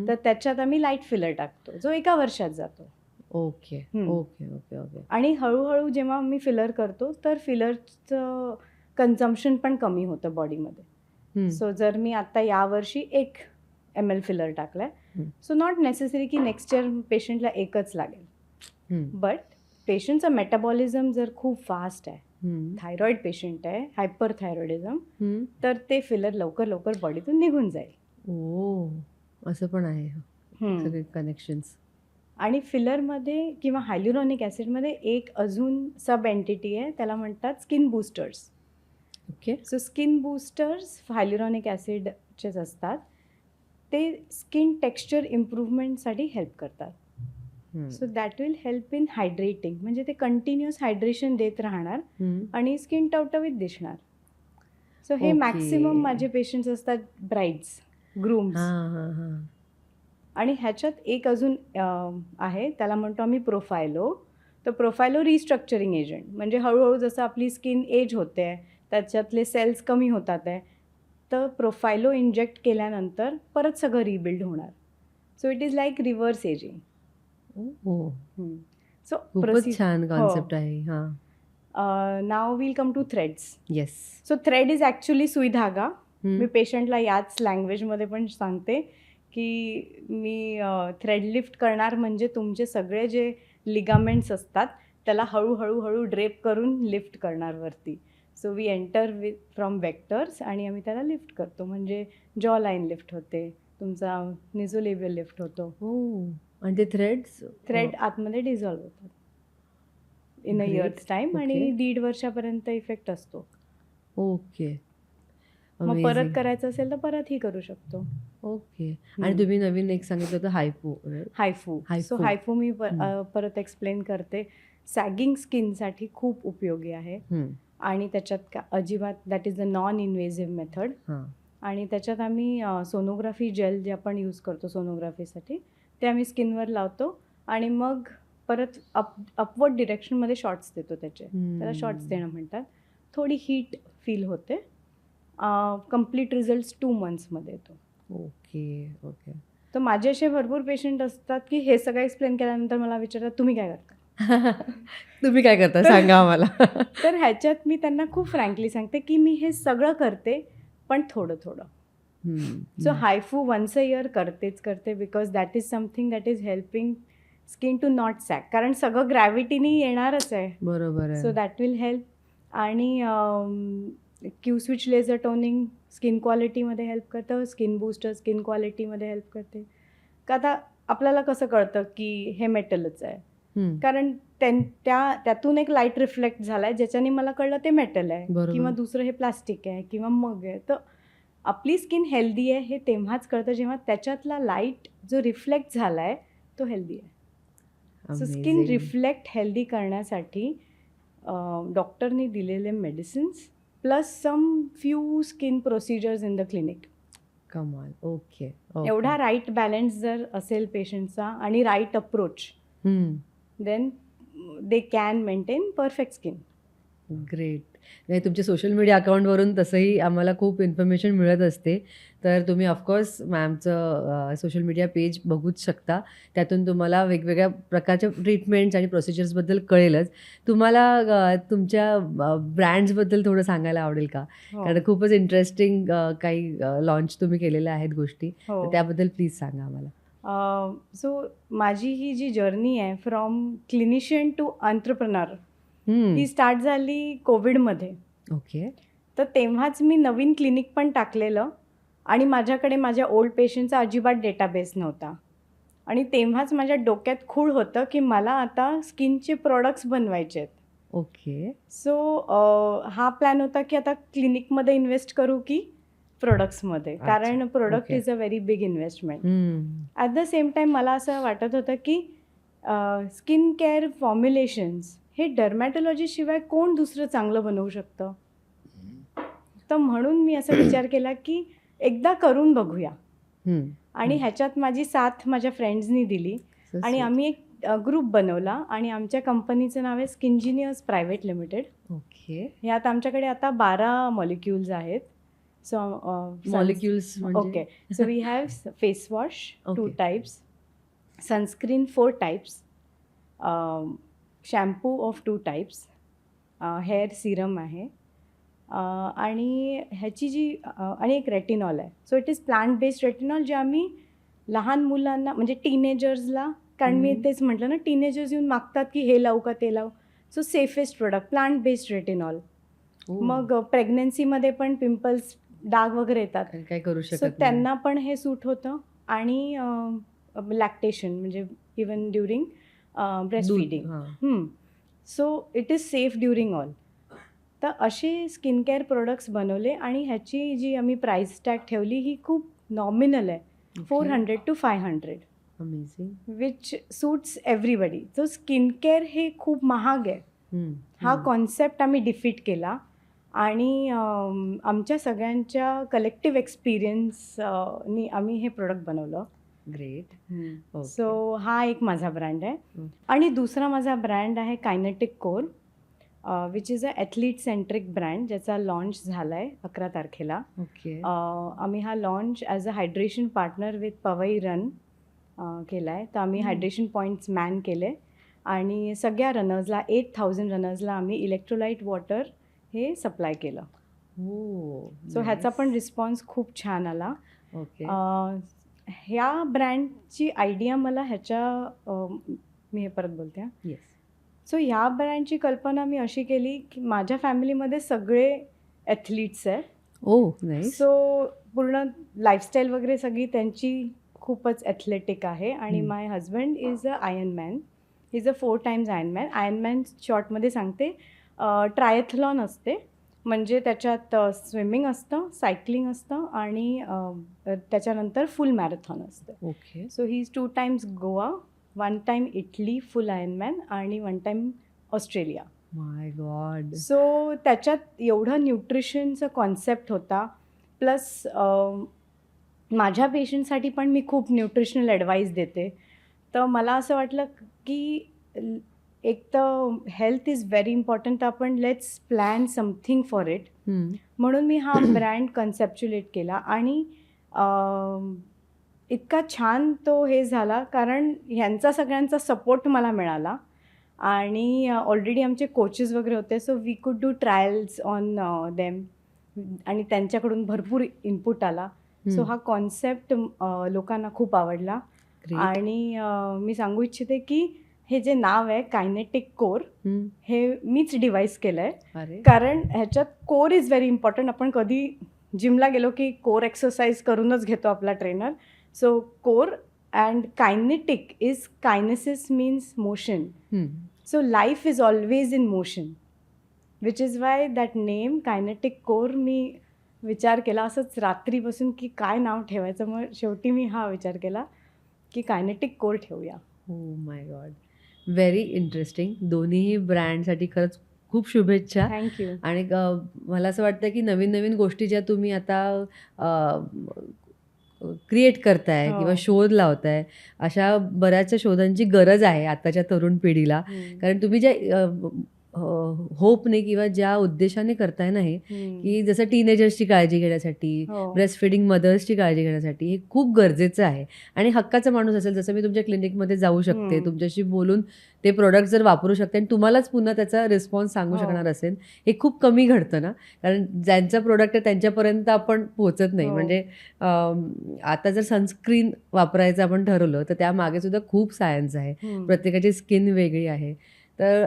तर त्याच्यात आम्ही लाईट फिलर टाकतो जो 1 वर्षात जातो. Okay okay okay okay. आणि हळूहळू जेव्हा मी फिलर करतो तर फिलरचं कन्झम्पशन पण कमी होतं बॉडीमध्ये. सो जर मी आता यावर्षी 1 ml फिलर टाकलाय सो नॉट नेसेसरी की नेक्स्ट इयर पेशंटला 1च लागेल. बट पेशंटचं मेटाबॉलिझम जर खूप फास्ट आहे, थायरॉइड पेशंट आहे, हायपर थायरॉइडिझम, तर ते फिलर लवकर लवकर बॉडीतून निघून जाईल. ओ, असं पण आहे सगळे कनेक्शन्स. आणि फिलरमध्ये किंवा हायल्युरॉनिक ॲसिडमध्ये एक अजून सब एंटिटी आहे त्याला म्हणतात skin boosters. Okay. So skin boosters hyaluronic ॲसिडचेच असतात. ते स्किन टेक्स्चर इम्प्रूव्हमेंटसाठी हेल्प करतात. So that will help in hydrating म्हणजे ते कंटिन्युअस हायड्रेशन देत राहणार आणि स्किन टवटवीत दिसणार. सो हे मॅक्सिमम माझे पेशंट्स असतात ब्राईड्स, ग्रूम्स. आणि ह्याच्यात एक अजून आहे त्याला म्हणतो आम्ही प्रोफायलो. तर प्रोफायलो रिस्ट्रक्चरिंग एजंट म्हणजे हळूहळू जसं आपली स्किन एज होते आहे त्याच्यातले सेल्स कमी होतात आहे तर प्रोफायलो इंजेक्ट केल्यानंतर परत सगळं रिबिल्ड होणार. So it is like reverse ageing. So खूपच छान कॉन्सेप्ट आहे हा. Now will come to threads. Yes. So thread is actually सुई धागा. मी पेशंटला याच लँग्वेजमध्ये पण सांगते की मी थ्रेड लिफ्ट करणार म्हणजे तुमचे सगळे जे लिगामेंट्स असतात त्याला हळूहळू ड्रेप करून लिफ्ट करणार वरती. So we enter with from vectors आणि आम्ही त्याला लिफ्ट करतो. म्हणजे जॉ लाईन लिफ्ट होते, तुमचा निझोलेबियल लिफ्ट होतो. हो. आणि ते थ्रेड आतमध्ये डिझॉल्व्ह होतात in a Great. Years time आणि Okay. 1.5 वर्षापर्यंत इफेक्ट असतो. ओके. मग परत करायचं असेल तर परतही करू शकतो. ओके. आणि तुम्ही नवीन एक सांगितलं होतं हायपो. हायफू. सो हायफू मी परत एक्सप्लेन करते. सॅगिंग स्किनसाठी खूप उपयोगी आहे आणि त्याच्यात अजिबात that is a non invasive method. आणि त्याच्यात आम्ही सोनोग्राफी जेल जे आपण यूज करतो सोनोग्राफीसाठी ते आम्ही स्किनवर लावतो आणि मग परत अपवर्ड डिरेक्शनमध्ये शॉर्ट्स देतो त्याचे. त्याला शॉर्ट्स देणं म्हणतात. थोडी हीट फील होते. कम्प्लीट रिझल्ट्स 2 मंथ्समध्ये येतो. ओके. ओके. तर माझे असे भरपूर पेशंट असतात की हे सगळं एक्सप्लेन केल्यानंतर मला विचारतात तुम्ही काय करता. तुम्ही काय करता सांगा आम्हाला. तर ह्याच्यात मी त्यांना खूप फ्रँकली सांगते की मी हे सगळं करते पण थोडं थोडं. So HIFU once a year करते because that is something that is helping skin to not sag. कारण सगळं ग्रॅव्हिटीनी येणारच आहे. बरोबर आहे. So that will help. आणि Q switch laser toning skin क्वालिटीमध्ये हेल्प करतं. स्किन बूस्टर स्किन क्वालिटीमध्ये हेल्प करते. का आता आपल्याला कसं कळतं की हे मेटलच आहे कारण त्यातून एक लाईट रिफ्लेक्ट झाला आहे ज्याच्याने मला कळलं ते मेटल आहे किंवा दुसरं हे प्लास्टिक आहे किंवा मग आहे. तर आपली स्किन हेल्दी आहे हे तेव्हाच कळतं जेव्हा त्याच्यातला लाईट जो रिफ्लेक्ट झाला आहे तो हेल्दी आहे. सो स्किन रिफ्लेक्ट हेल्दी करण्यासाठी डॉक्टरनी दिलेले medicines plus some few skin procedures in the clinic. कमाल. ओके. एवढा राईट बॅलन्स जर असेल पेशंटचा आणि right approach then they can maintain perfect skin. Great. नाही तुमच्या सोशल मीडिया अकाउंटवरून तसंही आम्हाला खूप इन्फॉर्मेशन मिळत असते. तर तुम्ही ऑफकोर्स मॅमचं सोशल मीडिया पेज बघूच शकता. त्यातून तुम्हाला वेगवेगळ्या प्रकारच्या ट्रीटमेंट्स आणि प्रोसिजर्सबद्दल कळेलच. तुम्हाला तुमच्या ब्रँड्सबद्दल थोडं सांगायला आवडेल का? कारण खूपच इंटरेस्टिंग काही लॉन्च तुम्ही केलेल्या आहेत गोष्टी. तर त्याबद्दल प्लीज सांगा आम्हाला. सो माझी ही जी जर्नी आहे फ्रॉम क्लिनिशियन टू एंटरप्रेनर ही स्टार्ट झाली कोविडमध्ये. ओके. तर तेव्हाच मी नवीन क्लिनिक पण टाकलेलं आणि माझ्याकडे माझ्या ओल्ड पेशंटचा अजिबात डेटाबेस नव्हता आणि तेव्हाच माझ्या डोक्यात खूळ होतं की मला आता स्किनचे प्रोडक्ट्स बनवायचे आहेत. ओके. सो हा प्लॅन होता की आता क्लिनिकमध्ये इन्व्हेस्ट करू की प्रोडक्ट्समध्ये. कारण product is a very big investment. At the same time मला असं वाटत होतं की स्किन केअर फॉर्म्युलेशन्स हे डर्मॅटॉलॉजीशिवाय कोण दुसरं चांगलं बनवू शकतं. तर म्हणून मी असा विचार केला की एकदा करून बघूया. आणि ह्याच्यात माझी साथ माझ्या फ्रेंड्सनी दिली आणि आम्ही एक ग्रुप बनवला आणि आमच्या कंपनीचं नाव आहे स्किनजिनियर्स प्रायव्हेट लिमिटेड. ओके. ह्यात आमच्याकडे आता 12 मॉलिक्युल्स आहेत. So molecules okay. So we have face wash 2 types, sunscreen 4 types, shampoo of 2 types, hair serum आहे आणि ह्याची जी आणि एक रेटिनॉल आहे. So it is plant based retinol जे आम्ही लहान मुलांना म्हणजे टीनेजर्सला, कारण मी तेच म्हटलं ना टीनेजर्स येऊन मागतात की हे लावू का ते लावू. So safest product plant based retinol. मग प्रेग्नन्सीमध्ये पण पिंपल्स डाग वगैरे येतात काय करू शकत सो त्यांना पण हे सूट होतं आणि लॅक्टेशन म्हणजे even during breast feeding. So it is safe during all. तर असे स्किन केअर प्रोडक्ट्स बनवले आणि ह्याची जी आम्ही प्राईस टॅग ठेवली ही खूप नॉमिनल आहे. 400 to 500. Amazing. Which suits everybody. So skin care हे खूप महाग आहे. हा कॉन्सेप्ट आम्ही डिफीट केला आणि आमच्या सगळ्यांच्या कलेक्टिव्ह एक्सपिरियन्सनी आम्ही हे प्रोडक्ट बनवलं. ग्रेट. सो हा एक माझा ब्रँड आहे. आणि दुसरा माझा ब्रँड आहे Kinetic Core which is a athlete centric brand ज्याचा लॉन्च झाला आहे 11 तारखेला. ओके. आम्ही हा launch as a hydration partner with Powai run केला आहे. तर आम्ही हायड्रेशन पॉईंट्स मॅन केले आणि सगळ्या रनर्सला 8,000 रनर्सला आम्ही इलेक्ट्रोलाइट वॉटर हे सप्लाय केलं. हो. सो ह्याचा पण रिस्पॉन्स खूप छान आला. ओके. ह्या ब्रँडची आयडिया मला मी हे परत बोलते हां. येस. सो ह्या ब्रँडची कल्पना मी अशी केली की माझ्या फॅमिलीमध्ये सगळे ॲथलीट्स आहे. Oh nice. सो पूर्ण लाईफस्टाईल वगैरे सगळी त्यांची खूपच ॲथलेटिक आहे. आणि my husband is a ironman. He is a 4 times ironman. Ironman शॉर्टमध्ये सांगते, ट्रायथलॉन असते, म्हणजे त्याच्यात स्विमिंग असतं, सायकलिंग असतं आणि त्याच्यानंतर फुल मॅरेथॉन असतं. Okay. So he is 2 times Goa, 1 time Italy full Ironman आणि 1 टाइम ऑस्ट्रेलिया. माय गॉड. सो त्याच्यात एवढं न्यूट्रिशनचा कॉन्सेप्ट होता. प्लस माझ्या पेशंटसाठी पण मी खूप न्यूट्रिशनल ॲडवाईस देते. तर मला असं वाटलं की एक तर हेल्थ इज व्हेरी इम्पॉर्टंट, तर आपण let's plan something for it. म्हणून मी हा ब्रँड कन्सेप्च्युलेट केला. आणि इतका छान तो हे झाला कारण ह्यांचा सगळ्यांचा सपोर्ट मला मिळाला. आणि ऑलरेडी आमचे कोचेस वगैरे होते. सो वी कुड डू ट्रायल्स ऑन देम आणि त्यांच्याकडून भरपूर इनपुट आला. सो हा कॉन्सेप्ट लोकांना खूप आवडला. आणि मी सांगू इच्छिते की हे जे नाव आहे कायनेटिक कोर, हे मीच डिवाईस केलं आहे. कारण ह्याच्यात कोर इज व्हेरी इम्पॉर्टंट. आपण कधी जिमला गेलो की कोर एक्सरसाइज करूनच घेतो आपला trainer. So core and kinetic is kinesis means motion. So life is always in motion, which is why that name kinetic core. मी विचार केला असंच रात्री बसून की काय नाव ठेवायचं. मग शेवटी मी हा विचार केला की कायनेटिक कोर ठेवूया. हो माय गॉड. Very interesting. दोन्हीही ब्रँडसाठी खरंच खूप शुभेच्छा. थँक्यू. आणि मला असं वाटतं की नवीन नवीन गोष्टी ज्या तुम्ही आता क्रिएट करताय किंवा शोध लावताय, अशा बऱ्याचशा शोधांची गरज आहे आताच्या तरुण पिढीला. कारण तुम्ही ज्या होपने किंवा ज्या उद्देशाने करताय ना हे, की जसं टीनेजर्सची काळजी घेण्यासाठी, ब्रेस्ट फिडिंग मदर्सची काळजी घेण्यासाठी हे खूप गरजेचं आहे. आणि हक्काचा माणूस असेल, जसं मी तुमच्या क्लिनिकमध्ये जाऊ शकते, तुमच्याशी बोलून ते प्रोडक्ट जर वापरू शकते आणि तुम्हालाच पुन्हा त्याचा रिस्पॉन्स सांगू शकणार असेल, हे खूप कमी घडतं ना. कारण ज्यांचं प्रोडक्ट आहे त्यांच्यापर्यंत आपण पोहोचत नाही. म्हणजे आता जर सनस्क्रीन वापरायचं आपण ठरवलं तर त्यामागे सुद्धा खूप सायन्स आहे. प्रत्येकाची स्किन वेगळी आहे. तर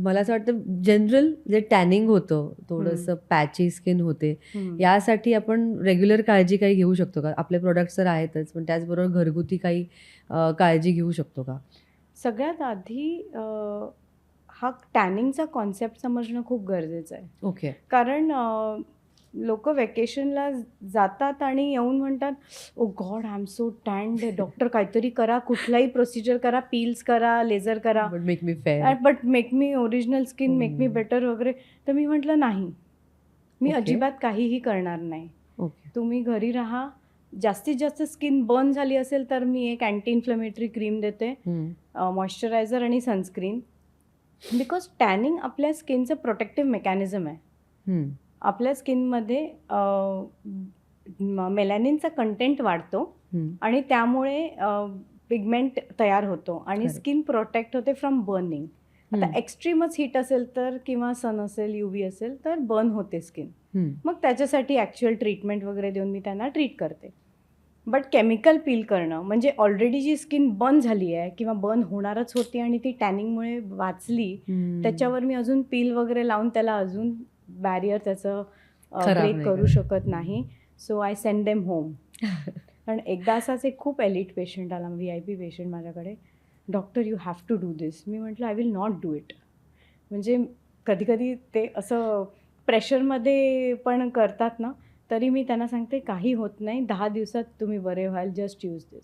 मला असं वाटतं जनरल जे टॅनिंग होतं, थोडंसं पॅची स्किन होते, यासाठी आपण रेग्युलर काळजी काही घेऊ शकतो का? आपले प्रोडक्ट्स तर आहेतच, पण त्याचबरोबर घरगुती काही काळजी घेऊ शकतो का? सगळ्यात आधी हा टॅनिंगचा कॉन्सेप्ट समजणं खूप गरजेचं आहे. ओके. कारण लोक वेकेशनला जातात आणि येऊन म्हणतात, oh God I am so tanned, doctor काहीतरी करा, कुठलाही प्रोसिजर करा, पील्स करा, लेझर करा, but make me fair, but make me original skin, make me better वगैरे. तर मी म्हटलं नाही, मी अजिबात काहीही करणार नाही. ओके. तुम्ही घरी राहा. जास्तीत जास्त स्किन बर्न झाली असेल तर मी एक अँटी इन्फ्लेमेटरी क्रीम देते, मॉइश्चरायझर आणि सनस्क्रीन. बिकॉज टॅनिंग आपल्या स्किनचं प्रोटेक्टिव्ह मेकॅनिझम आहे. आपल्या स्किनमध्ये मेलॅनिनचा कंटेंट वाढतो आणि त्यामुळे पिगमेंट तयार होतो आणि स्किन प्रोटेक्ट होते फ्रॉम बर्निंग. आता एक्स्ट्रीमच हीट असेल तर किंवा सन असेल, UV असेल तर बर्न होते स्किन. मग त्याच्यासाठी ॲक्च्युअल ट्रीटमेंट वगैरे देऊन मी त्यांना ट्रीट करते. बट केमिकल पील करणं म्हणजे ऑलरेडी जी स्किन बर्न झाली आहे किंवा बर्न होणारच होती आणि ती टॅनिंगमुळे वाचली, त्याच्यावर मी अजून पील वगैरे लावून त्याला अजून बॅरियर त्याचं ब्रेक करू शकत नाही. So I send them home. कारण एकदा असाच एक खूप एलिट पेशंट आला, VIP पेशंट माझ्याकडे, doctor you have to do this. मी म्हटलं I will not do it. म्हणजे कधी कधी ते असं प्रेशरमध्ये पण करतात ना, तरी मी त्यांना सांगते काही होत नाही, 10 दिवसात तुम्ही बरे व्हाल, जस्ट यूज दिस.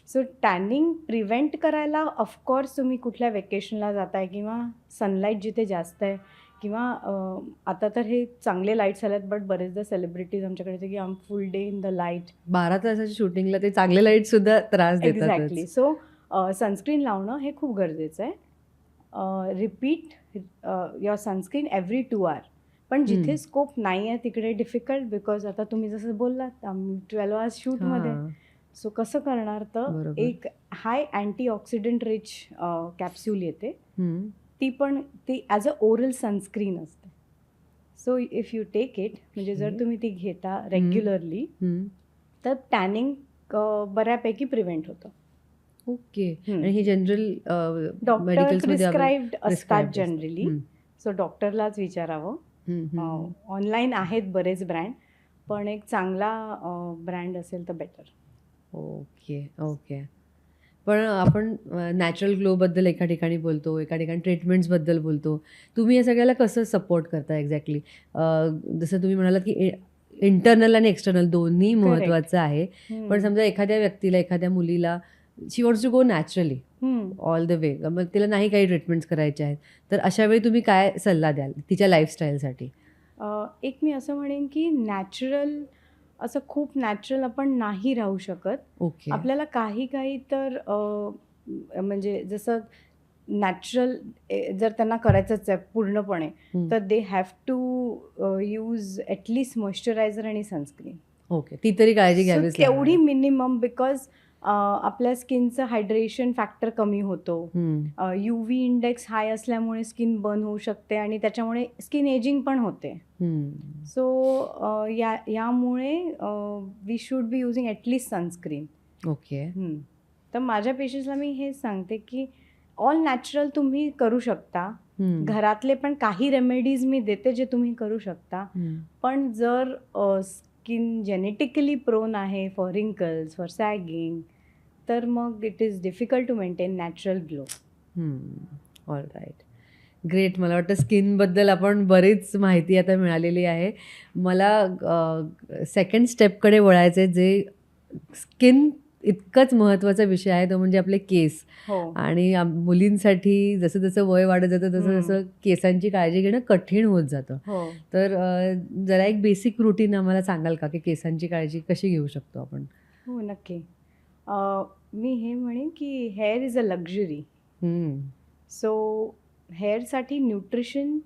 सो टॅनिंग प्रिव्हेंट करायला ऑफकोर्स तुम्ही कुठल्या वेकेशनला जाताय किंवा सनलाईट जिथे जास्त आहे किंवा आता तर हे चांगले लाईट्स आले आहेत, बट बरेचदा सेलिब्रिटीज आमच्याकडे की आम फुल डे इन द लाईट, 12 तासाच्या शूटिंगला ते चांगले लाईट सुद्धा त्रास देतात. एक्झॅक्टली. सो सनस्क्रीन लावणं हे खूप गरजेचं आहे. Repeat your sunscreen every 2 hours. पण जिथे स्कोप नाही आहे तिकडे डिफिकल्ट, बिकॉज आता तुम्ही जसं बोललात 12 hours शूटमध्ये. सो कसं करणार? तर एक हाय अँटीऑक्सिडंट रिच कॅप्सूल येते. ती ॲज अ ओरल सनस्क्रीन असते. So if you take it, म्हणजे जर तुम्ही ती घेता रेग्युलरली तर टॅनिंग बऱ्यापैकी प्रिव्हेंट होतं. ओके. आणि हे जनरल डॉक्टर प्रिस्क्राईब्ड असतात जनरली. सो डॉक्टरलाच विचारावं. ऑनलाईन आहेत बरेच ब्रँड, पण एक चांगला ब्रँड असेल तर बेटर. Okay okay. पण आपण नॅचरल ग्लोबद्दल एका ठिकाणी बोलतो, एका ठिकाणी ट्रीटमेंट्सबद्दल बोलतो. तुम्ही या सगळ्याला कसं सपोर्ट करता एक्झॅक्टली? जसं तुम्ही म्हणालात की इंटरनल आणि एक्सटर्नल दोन्ही महत्त्वाचं आहे. पण समजा एखाद्या व्यक्तीला, एखाद्या मुलीला she wants to go naturally all the way, मग तिला नाही काही ट्रीटमेंट्स करायच्या आहेत, तर अशा वेळी तुम्ही काय सल्ला द्याल तिच्या लाईफस्टाईलसाठी? एक मी असं म्हणेन की नॅचरल, असं खूप नॅचरल आपण नाही राहू शकत. ओके. आपल्याला काही तर म्हणजे जसं नॅचरल जर त्यांना करायचंच आहे पूर्णपणे, तर they have to use at least moisturizer आणि सनस्क्रीन. ओके. ती तरी काळजी घ्यावी तेवढी मिनिमम, बिकॉज आपल्या स्किनचं हायड्रेशन फॅक्टर कमी होतो. UV इंडेक्स हाय असल्यामुळे स्किन बर्न होऊ शकते आणि त्याच्यामुळे स्किन एजिंग पण होते. सो यामुळे we should be using at least sunscreen. Okay. तर माझ्या पेशंट्सला मी हे सांगते की ऑल नॅचरल तुम्ही करू शकता. घरातले पण काही रेमेडीज मी देते जे तुम्ही करू शकता. पण जर स्किन जेनेटिकली प्रोन आहे फॉर रिंकल्स, फॉर सॅगिंग, तर मग it is difficult to maintain natural glow. All right. Great. मला वाटतं स्किनबद्दल आपण बरीच माहिती आता मिळालेली आहे. मला सेकंड स्टेपकडे वळायचं आहे, जे स्किन इतकंच महत्त्वाचा विषय आहे, तो म्हणजे आपले केस. आणि मुलींसाठी जसं जसं वय वाढत जातं तसं तसं केसांची काळजी घेणं कठीण होत जातं. तर जरा एक बेसिक रुटीन आम्हाला सांगाल का, की केसांची काळजी कशी घेऊ शकतो आपण? हो, नक्की. मी हे म्हणेन की hair is a luxury. So हेअरसाठी न्यूट्रिशन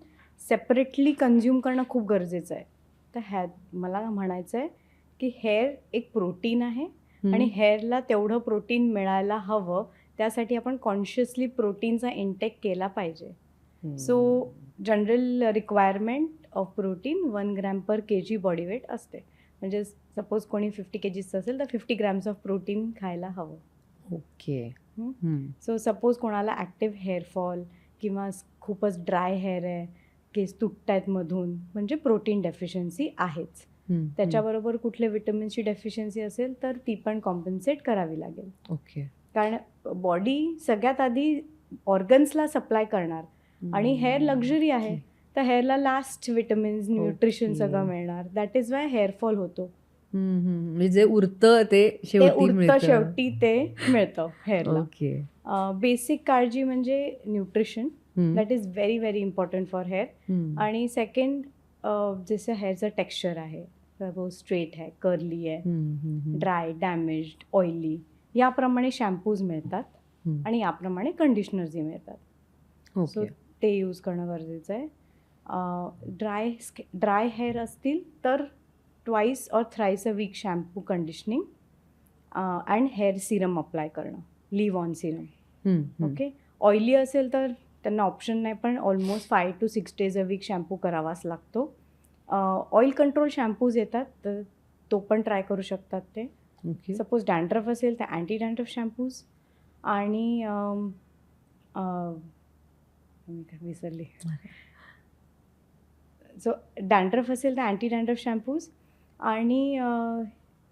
सेपरेटली कन्झ्युम करणं खूप गरजेचं आहे. तर मला म्हणायचं आहे की हेअर एक प्रोटीन आहे आणि हेअरला तेवढं प्रोटीन मिळायला हवं, त्यासाठी आपण कॉन्शियसली प्रोटीनचा इंटेक केला पाहिजे. So general requirement of protein 1 gram per kg body weight असते. म्हणजे सपोज कोणी 50 kgचं असेल तर 50 ग्रॅम्स ऑफ प्रोटीन खायला हवं. ओके. सो सपोज कोणाला ॲक्टिव्ह हेअरफॉल किंवा खूपच ड्राय हेअर आहे, केस तुटत आहेत मधून, म्हणजे प्रोटीन डेफिशियन्सी आहेच. त्याच्याबरोबर कुठले विटॅमिन्सची डेफिशियन्सी असेल तर ती पण कॉम्पन्सेट करावी लागेल. ओके. कारण बॉडी सगळ्यात आधी ऑर्गन्सला सप्लाय करणार आणि हेअर लक्झरी आहे, तर हेअरला लास्ट विटॅमिन्स, न्यूट्रिशन सगळं मिळणार. दॅट इज वाय हेअरफॉल होतो. म्हणजे जे उरतं ते शेवटी ते मिळतं हेअरला. ओके. बेसिक काळजी म्हणजे nutrition, that is very very important for hair. आणि सेकंड, जसं हेअरचं टेक्स्चर आहे, सपोज स्ट्रेट आहे, कर्ली आहे, ड्राय, डॅमेज्ड, ऑइली, याप्रमाणे शॅम्पूज मिळतात आणि याप्रमाणे कंडिशनर्सही मिळतात. सो ते यूज करणं गरजेचं आहे. ड्राय हेअर असतील तर twice or thrice a week shampoo, conditioning and hair serum apply करणं, leave on serum. Okay. Oily असेल तर त्यांना ऑप्शन नाही, पण almost 5 to 6 days a week shampoo करावाच लागतो. ऑइल कंट्रोल शॅम्पूज येतात, तर तो पण ट्राय करू शकतात ते. सपोज डॅन्ड्रफ असेल तर अँटी डॅन्ड्रफ शॅम्पूज आणि विसरली. सो डॅन्ड्रफ असेल तर अँटी डॅन्ड्रफ शॅम्पूज आणि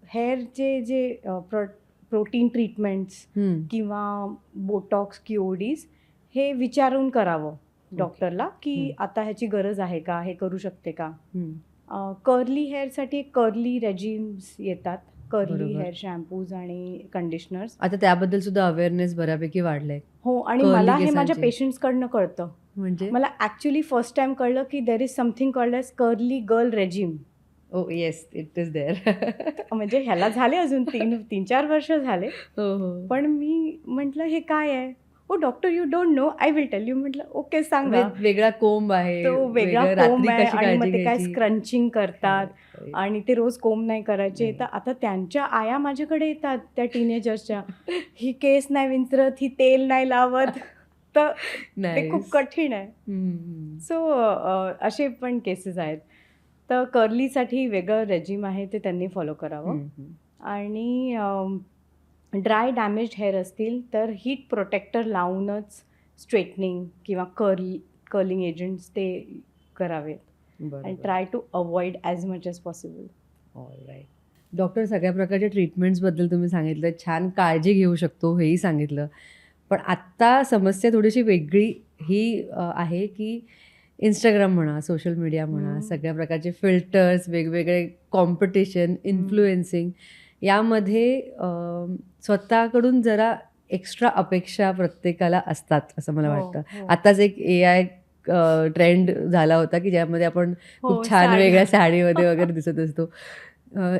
हेअरचे जे प्रोटीन ट्रीटमेंट्स किंवा बोटॉक्स, QODs हे विचारून करावं डॉक्टरला की आता ह्याची गरज आहे का, हे करू शकते का. कर्ली हेअरसाठी कर्ली रेजिम्स येतात, कर्ली हेअर शॅम्पूज आणि कंडिशनर्स. आता त्याबद्दल सुद्धा अवेअरनेस बऱ्यापैकी वाढलाय. हो, आणि मला हे माझ्या पेशंट्सकडनं कळतं. म्हणजे मला ॲक्च्युली फर्स्ट टाइम कळलं की there is something called as curly girl regime. Oh yes, it is there. म्हणजे ह्याला झाले अजून 3-4 वर्ष झाले. पण मी म्हटलं हे काय आहे. Oh doctor, you don't know, I will tell you. म्हटलं ओके, सांगा. वेगळा कोंब आहे, तो वेगळा कोंब आहे आणि मग ते काय स्क्रंचिंग करतात आणि ते रोज कोंब नाही करायचे. नाही. तर आता त्यांच्या आया माझ्याकडे येतात त्या टीनेजर्सच्या, ही केस नाही विंचरत, ही तेल नाही लावत. तर ते खूप Nice. कठीण आहे. हम्म. सो असे पण केसेस आहेत. तर कर्लीसाठी वेगळं रेजिम आहे, ते त्यांनी फॉलो करावं. हम्म. आणि ड्राय डॅमेज्ड हेअर असतील तर हीट प्रोटेक्टर लावूनच स्ट्रेटनिंग किंवा कर्लिंग एजंट्स ते करावेत. अँड बरोबर. Try to avoid as much as possible. Alright. Doctor, सगळ्या प्रकारच्या ट्रीटमेंट्सबद्दल तुम्ही सांगितलं, छान काळजी घेऊ शकतो हेही सांगितलं. पण आत्ता समस्या थोडीशी वेगळी ही आहे की इंस्टाग्राम म्हणा, सोशल मीडिया म्हणा, सगळ्या प्रकारचे फिल्टर्स, वेगवेगळे कॉम्पिटिशन, इन्फ्लुएन्सिंग यामध्ये स्वतःकडून जरा एक्स्ट्रा अपेक्षा प्रत्येकाला असतात असं मला वाटतं. आत्ताच एक AI ट्रेंड झाला होता की ज्यामध्ये आपण खूप छान वेगळ्या साडीमध्ये वगैरे दिसत असतो.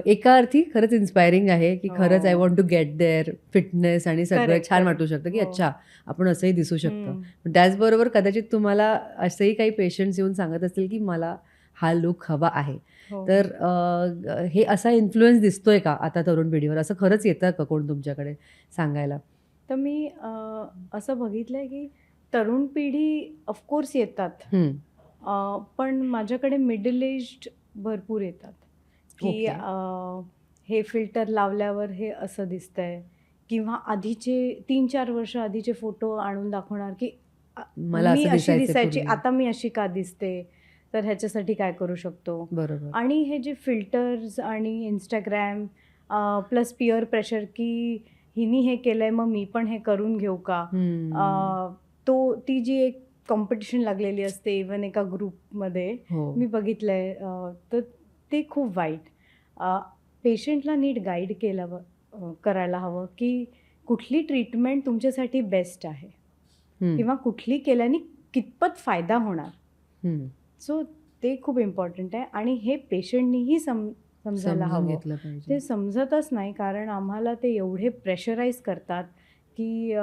एका अर्थी खरंच इन्स्पायरिंग आहे की खरंच I want to get there, fitness आणि सगळं Correct, छान correct. वाटू शकतं की हो. अच्छा आपण असंही दिसू शकतं. हम्म. पण त्याचबरोबर कदाचित तुम्हाला असेही काही पेशंट्स येऊन सांगत असतील की मला हा लुक हवा आहे. हो. तर हे असा इन्फ्लुएन्स दिसतोय का आता तरुण पिढीवर? असं खरंच येतं का कोण तुमच्याकडे सांगायला? तर मी असं बघितलंय की तरुण पिढी ऑफकोर्स येतात. पण माझ्याकडे मिडल एज्ड भरपूर येतात की Okay. हे फिल्टर लावल्यावर हे असं दिसतंय, किंवा आधीचे 3-4 वर्ष आधीचे फोटो आणून दाखवणार की मला मी असं अशी दिसायचं दिसायची, पूर्वी. आता मी अशी का दिसते, तर ह्याच्यासाठी काय करू शकतो. बरोबर. आणि हे जे फिल्टर्स आणि इंस्टाग्राम प्लस पिअर प्रेशर की हिनी हे केलंय मग मी पण हे करून घेऊ का, ती जी एक कॉम्पिटिशन लागलेली असते इवन एका ग्रुपमध्ये हो. मी बघितलंय. तर ते खूप वाईट. पेशंटला नीट गाईड करायला हवं की कुठली ट्रीटमेंट तुमच्यासाठी बेस्ट आहे किंवा कुठली केल्याने कितपत फायदा होणार. सो ते खूप इम्पॉर्टंट आहे आणि हे पेशंटनीही समजायला समजून हवं. घेतलं पाहिजे. ते समजतच नाही, कारण आम्हाला ते एवढे प्रेशराईज करतात की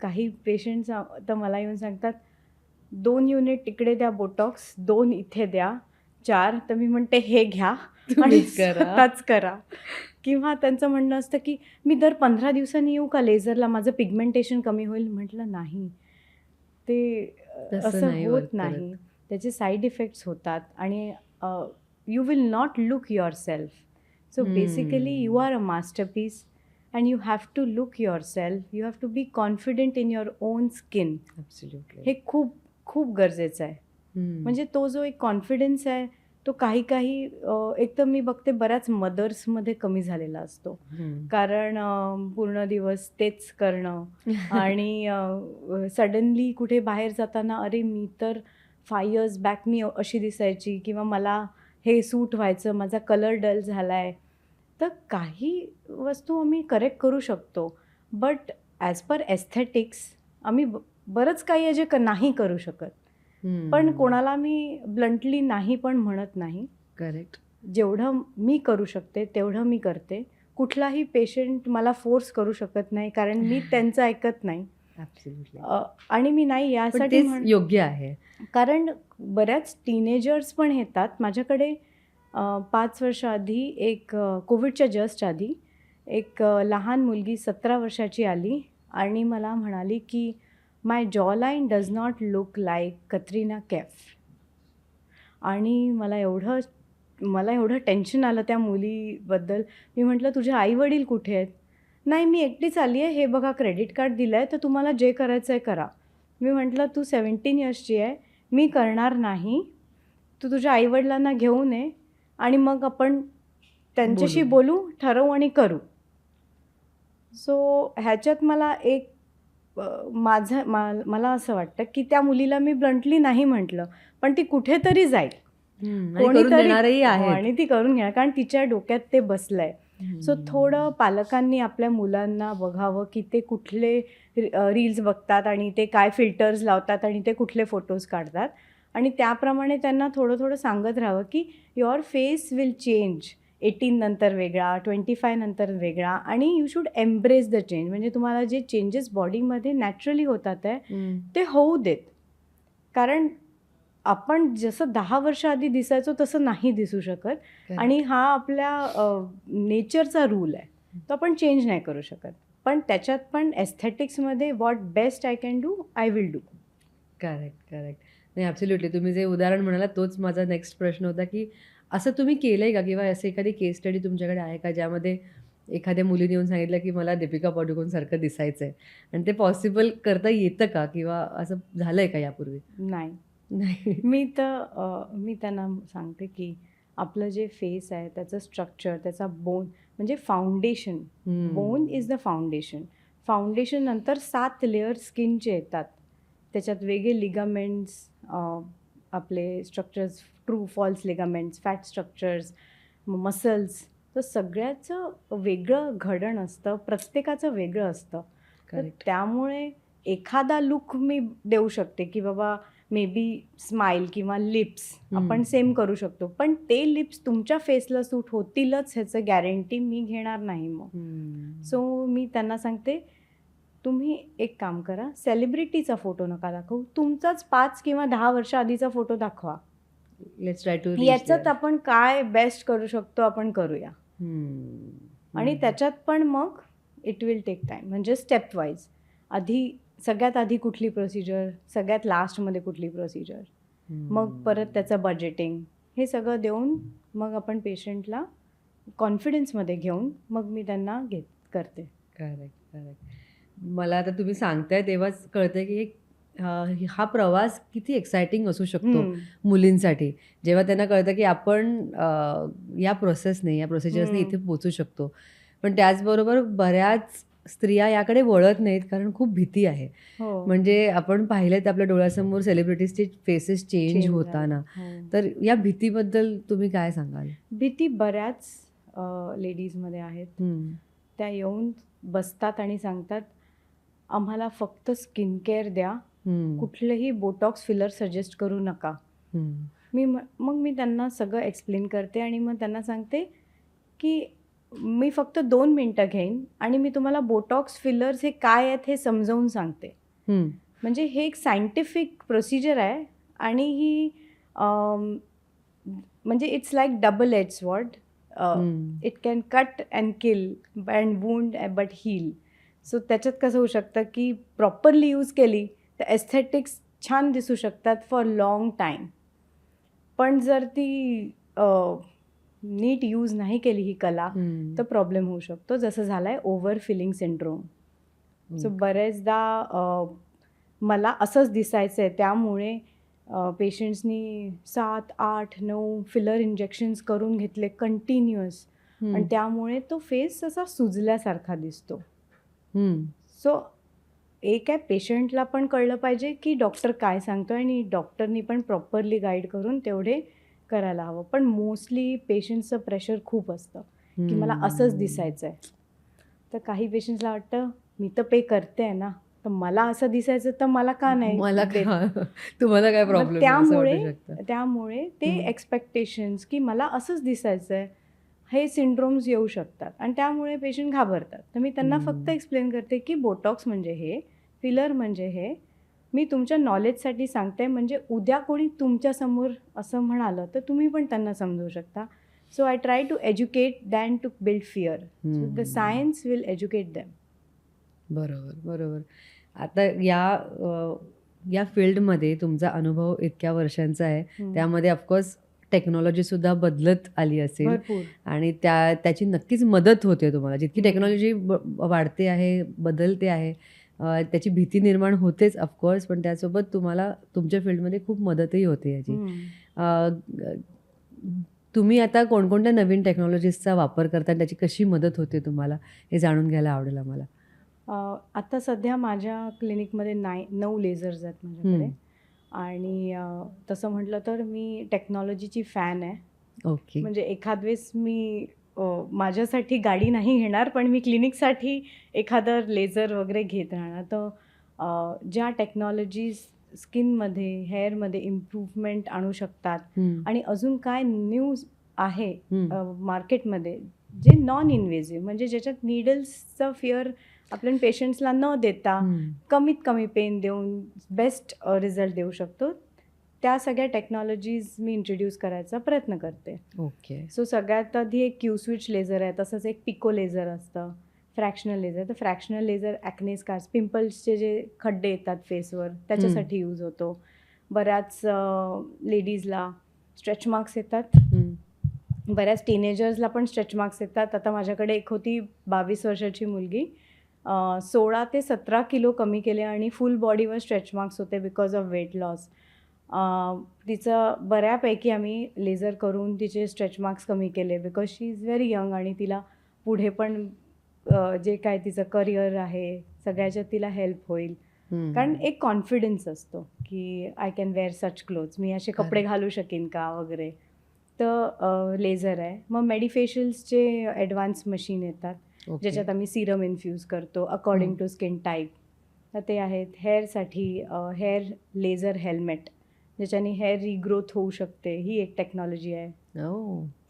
काही पेशंट्स तर मला येऊन सांगतात 2 युनिट तिकडे द्या बोटॉक्स, 2 इथे द्या, 4. तर मी म्हणते हे घ्या आणि तुम्हीच करा. स्वतःच करा. किंवा त्यांचं म्हणणं असतं की मी दर 15 दिवसांनी येऊ का लेझरला, माझं पिगमेंटेशन कमी होईल. म्हटलं नाही, ते तसं असं नाही होत work करत. नाही. त्याचे साईड इफेक्ट्स होतात आणि you will not look yourself. So basically you are a masterpiece and you have to look yourself. You have to be confident in your own skin. Absolutely. हे खूप खूप गरजेचं आहे. म्हणजे तो जो एक कॉन्फिडन्स आहे तो काही एक तर मी बघते बऱ्याच मदर्समध्ये कमी झालेला असतो. कारण पूर्ण दिवस तेच करणं आणि सडनली कुठे बाहेर जाताना अरे मी तर 5 इयर्स बॅक मी अशी दिसायची, किंवा मला हे सूट व्हायचं, माझा कलर डल झाला आहे. तर काही वस्तू आम्ही करेक्ट करू शकतो, बट ॲज पर एस्थेटिक्स आम्ही बरंच काही आहे जे नाही करू शकत. पण कोणाला मी ब्लंटली नाही पण म्हणत नाही. करेक्ट. जेवढं मी करू शकते तेवढं मी करते. कुठलाही पेशंट मला फोर्स करू शकत नाही, कारण मी त्यांचं ऐकत नाही. ॲब्सोल्युटली. आणि मी नाही पण यासाठी तेच योग्य आहे. कारण बऱ्याच टीनेजर्स पण येतात माझ्याकडे. 5 वर्ष आधी कोविडच्या जस्ट आधी एक लहान मुलगी 17 वर्षाची आली आणि मला म्हणाली की माय जॉ line does not look like Katrina Kaif. आणि मला एवढं टेन्शन आलं त्या मुलीबद्दल. मी म्हटलं तुझे आईवडील कुठे आहेत? नाही, मी एकटीच आली आहे, हे बघा क्रेडिट कार्ड दिलं आहे, तर तुम्हाला जे करायचं आहे करा. मी म्हटलं तू 17 इयर्सची आहे, मी करणार नाही, तू तुझ्या आईवडिलांना घेऊन ये आणि मग आपण त्यांच्याशी बोलू, ठरवू आणि करू. सो ह्याच्यात मला मला असं वाटतं की त्या मुलीला मी ब्लंटली नाही म्हटलं, पण ती कुठेतरी जाईल, कोणीतरी आणि ती करून घेणार, कारण तिच्या डोक्यात ते बसलंय. सो थोडं पालकांनी आपल्या मुलांना बघावं की ते कुठले रील्स बघतात आणि ते काय फिल्टर्स लावतात आणि ते कुठले फोटोज काढतात, आणि त्याप्रमाणे त्यांना थोडं सांगत राहावं की युअर फेस विल चेंज. 18 नंतर वेगळा, 25 नंतर वेगळा, आणि you should embrace the change. म्हणजे तुम्हाला जे चेंजेस बॉडीमध्ये नॅचरली होतात आहे ते होऊ देत. कारण आपण जसं 10 वर्ष आधी दिसायचो तसं नाही दिसू शकत आणि हा आपल्या नेचरचा रूल आहे, तो आपण चेंज नाही करू शकत. पण त्याच्यात पण एस्थेटिक्समध्ये what best I can do I will do. Correct. नाही, ॲब्सोल्युटली. तुम्ही जे उदाहरण म्हणाला तोच माझा नेक्स्ट प्रश्न होता, की असं तुम्ही केलंय का किंवा असं एखादी केस स्टडी तुमच्याकडे आहे का ज्यामध्ये एखाद्या मुलीने येऊन सांगितलं की मला दीपिका पादुकोणसारखं दिसायचंय आणि ते पॉसिबल करता येतं का किंवा असं झालंय का यापूर्वी? नाही. नाही. मी त्यांना सांगते की आपलं जे फेस आहे त्याचं स्ट्रक्चर, त्याचा बोन म्हणजे foundation, bone is the foundation. Foundation नंतर 7 लेअर स्किनचे येतात. त्याच्यात वेगळे लिगामेंट्स, आपले structures, true false ligaments, fat structures, muscles, तर सगळ्याचं वेगळं घडण असतं, प्रत्येकाचं वेगळं असतं. तर करेक्ट. त्यामुळे एखादा लुक मी देऊ शकते की बाबा मे बी स्माईल किंवा लिप्स आपण सेम करू शकतो, पण ते लिप्स तुमच्या फेसला सूट होतीलच ह्याचं गॅरंटी मी घेणार नाही मग. सो मी त्यांना सांगते तुम्ही एक काम करा, सेलिब्रिटीचा फोटो नका दाखवू, तुमचाच 5 किंवा 10 वर्ष आधीचा फोटो दाखवा. लेट्स ट्राय टू याच्यात आपण काय बेस्ट करू शकतो आपण करूया. आणि त्याच्यात पण मग इट विल टेक टाईम, म्हणजे स्टेप वाईज. सगळ्यात आधी कुठली प्रोसिजर, सगळ्यात लास्टमध्ये कुठली प्रोसिजर, मग परत त्याचं बजेटिंग, हे सगळं देऊन मग आपण पेशंटला कॉन्फिडन्समध्ये घेऊन मग मी त्यांना करते. करेक्ट. मला आता तुम्ही सांगताय तेव्हाच कळतंय की हा प्रवास किती एक्सायटिंग असू शकतो मुलींसाठी, जेव्हा त्यांना कळतं की आपण या प्रोसिजर्सने इथे पोचू शकतो. पण त्याचबरोबर बऱ्याच स्त्रिया याकडे वळत नाहीत कारण खूप भीती आहे. म्हणजे आपण पाहिलेत आपल्या डोळ्यासमोर सेलिब्रिटीजचे फेसेस चेंज होताना. तर या भीतीबद्दल तुम्ही काय सांगाल? भीती बऱ्याच लेडीजमध्ये आहेत. त्या येऊन बसतात आणि सांगतात आम्हाला फक्त स्किन केअर द्या, कुठलंही बोटॉक्स फिलर सजेस्ट करू नका. मग मी त्यांना सगळं एक्सप्लेन करते आणि मग त्यांना सांगते की मी फक्त 2 मिनटं घेईन आणि मी तुम्हाला बोटॉक्स फिलर्स हे काय आहेत हे समजावून सांगते. म्हणजे हे एक सायंटिफिक प्रोसिजर आहे आणि ही म्हणजे it's like double edge sword. It can cut and kill and wound but heal. So त्याच्यात कसं होऊ शकतं की प्रॉपरली यूज केली तर एस्थेटिक्स छान दिसू शकतात फॉर लॉंग टाईम. पण जर ती नीट यूज नाही केली ही कला तर प्रॉब्लेम होऊ शकतो, जसं झालं आहे ओव्हर फिलिंग सिंड्रोम. सो बरेचदा मला असंच दिसायचं आहे, त्यामुळे पेशंट्सनी 7, 8, 9 फिलर इंजेक्शन्स करून घेतले कंटिन्युअस आणि त्यामुळे तो फेस असा सुजल्यासारखा दिसतो. सो एक आहे पेशंटला पण कळलं पाहिजे की डॉक्टर काय सांगतोय आणि डॉक्टरनी पण प्रॉपरली गाईड करून तेवढे करायला हवं. पण मोस्टली पेशंट्सचं प्रेशर खूप असतं की मला असंच दिसायचं आहे. तर काही पेशंट्सला वाटतं मी तर पे करते आहे ना, तर मला असं दिसायचं तर मला का नाही, तुम्हाला काय प्रॉब्लेम. त्यामुळे ते एक्सपेक्टेशन्स की मला असंच दिसायचं आहे हे सिंड्रोम्स येऊ शकतात आणि त्यामुळे पेशंट घाबरतात. तर मी त्यांना फक्त एक्सप्लेन करते की बोटॉक्स म्हणजे हे, फिलर म्हणजे हे, मी तुमच्या नॉलेजसाठी सांगते, म्हणजे उद्या कोणी तुमच्यासमोर असं म्हणालं तर तुम्ही पण त्यांना समजू शकता. So I try to educate than to build fear. So the science will educate them. बरोबर. आता या फील्डमध्ये तुमचा अनुभव इतक्या वर्षांचा आहे, त्यामध्ये ऑफकोर्स टेक्नॉलॉजीसुद्धा बदलत आली असेल आणि त्याची नक्कीच मदत होते तुम्हाला. जितकी टेक्नॉलॉजी वाढते आहे, बदलते आहे, त्याची भीती निर्माण होतेच ऑफकोर्स, पण त्यासोबत तुम्हाला तुमच्या फील्डमध्ये खूप मदतही होते याची. तुम्ही आता कोणकोणत्या नवीन टेक्नॉलॉजीजचा वापर करता आणि त्याची कशी मदत होते तुम्हाला, हे जाणून घ्यायला आवडेल आम्हाला. आता सध्या माझ्या क्लिनिकमध्ये 9 लेझर्स आहेत माझ्याकडे आणि तसं म्हटलं तर मी टेक्नॉलॉजीची फॅन आहे. ओके. म्हणजे एखाद वेळेस मी माझ्यासाठी गाडी नाही घेणार, पण मी क्लिनिकसाठी एखादं लेझर वगैरे घेत राहणार. तर ज्या टेक्नॉलॉजीज स्किनमध्ये, हेअरमध्ये इम्प्रूव्हमेंट आणू शकतात आणि अजून काय न्यूज आहे मार्केटमध्ये जे नॉन इन्व्हेजिव्ह, म्हणजे ज्याच्यात निडल्सचं फिअर आपण पेशंट्सला न देता कमीत कमी पेन देऊन बेस्ट रिझल्ट देऊ शकतो, त्या सगळ्या टेक्नॉलॉजीज मी इंट्रोड्यूस करायचा प्रयत्न करते. ओके. सो सगळ्यात आधी एक क्यू स्विच लेझर आहे, तसंच एक पिको लेझर असतं, फ्रॅक्शनल लेझर. तर फ्रॅक्शनल लेझर ॲक्ने स्कार्स, पिंपल्सचे जे खड्डे येतात फेसवर त्याच्यासाठी यूज होतो. बऱ्याच लेडीजला स्ट्रेच मार्क्स येतात, बऱ्याच टीनेजर्सला पण स्ट्रेच मार्क्स येतात. आता माझ्याकडे एक होती 22 वर्षाची मुलगी, 16 ते 17 किलो कमी केले आणि फुल बॉडीवर स्ट्रेच मार्क्स होते बिकॉज ऑफ वेट लॉस. तिचं बऱ्यापैकी आम्ही लेझर करून तिचे स्ट्रेच मार्क्स कमी केले because she is very young आणि तिला पुढे पण जे काय तिचं करिअर आहे सगळ्याच्यात तिला हेल्प होईल. कारण एक कॉन्फिडन्स असतो की I can wear such clothes, मी असे कपडे घालू शकेन का वगैरे. तर लेझर आहे. मग मेडिफेशियल्सचे ॲडव्हान्स मशीन येतात ज्याच्यात आम्ही सिरम इन्फ्यूज करतो अकॉर्डिंग टू स्किन टाईप. तर ते आहेत. हेअरसाठी हेअर लेझर हेल्मेट, ज्याच्याने हेअर रिग्रोथ होऊ शकते, ही एक टेक्नॉलॉजी आहे.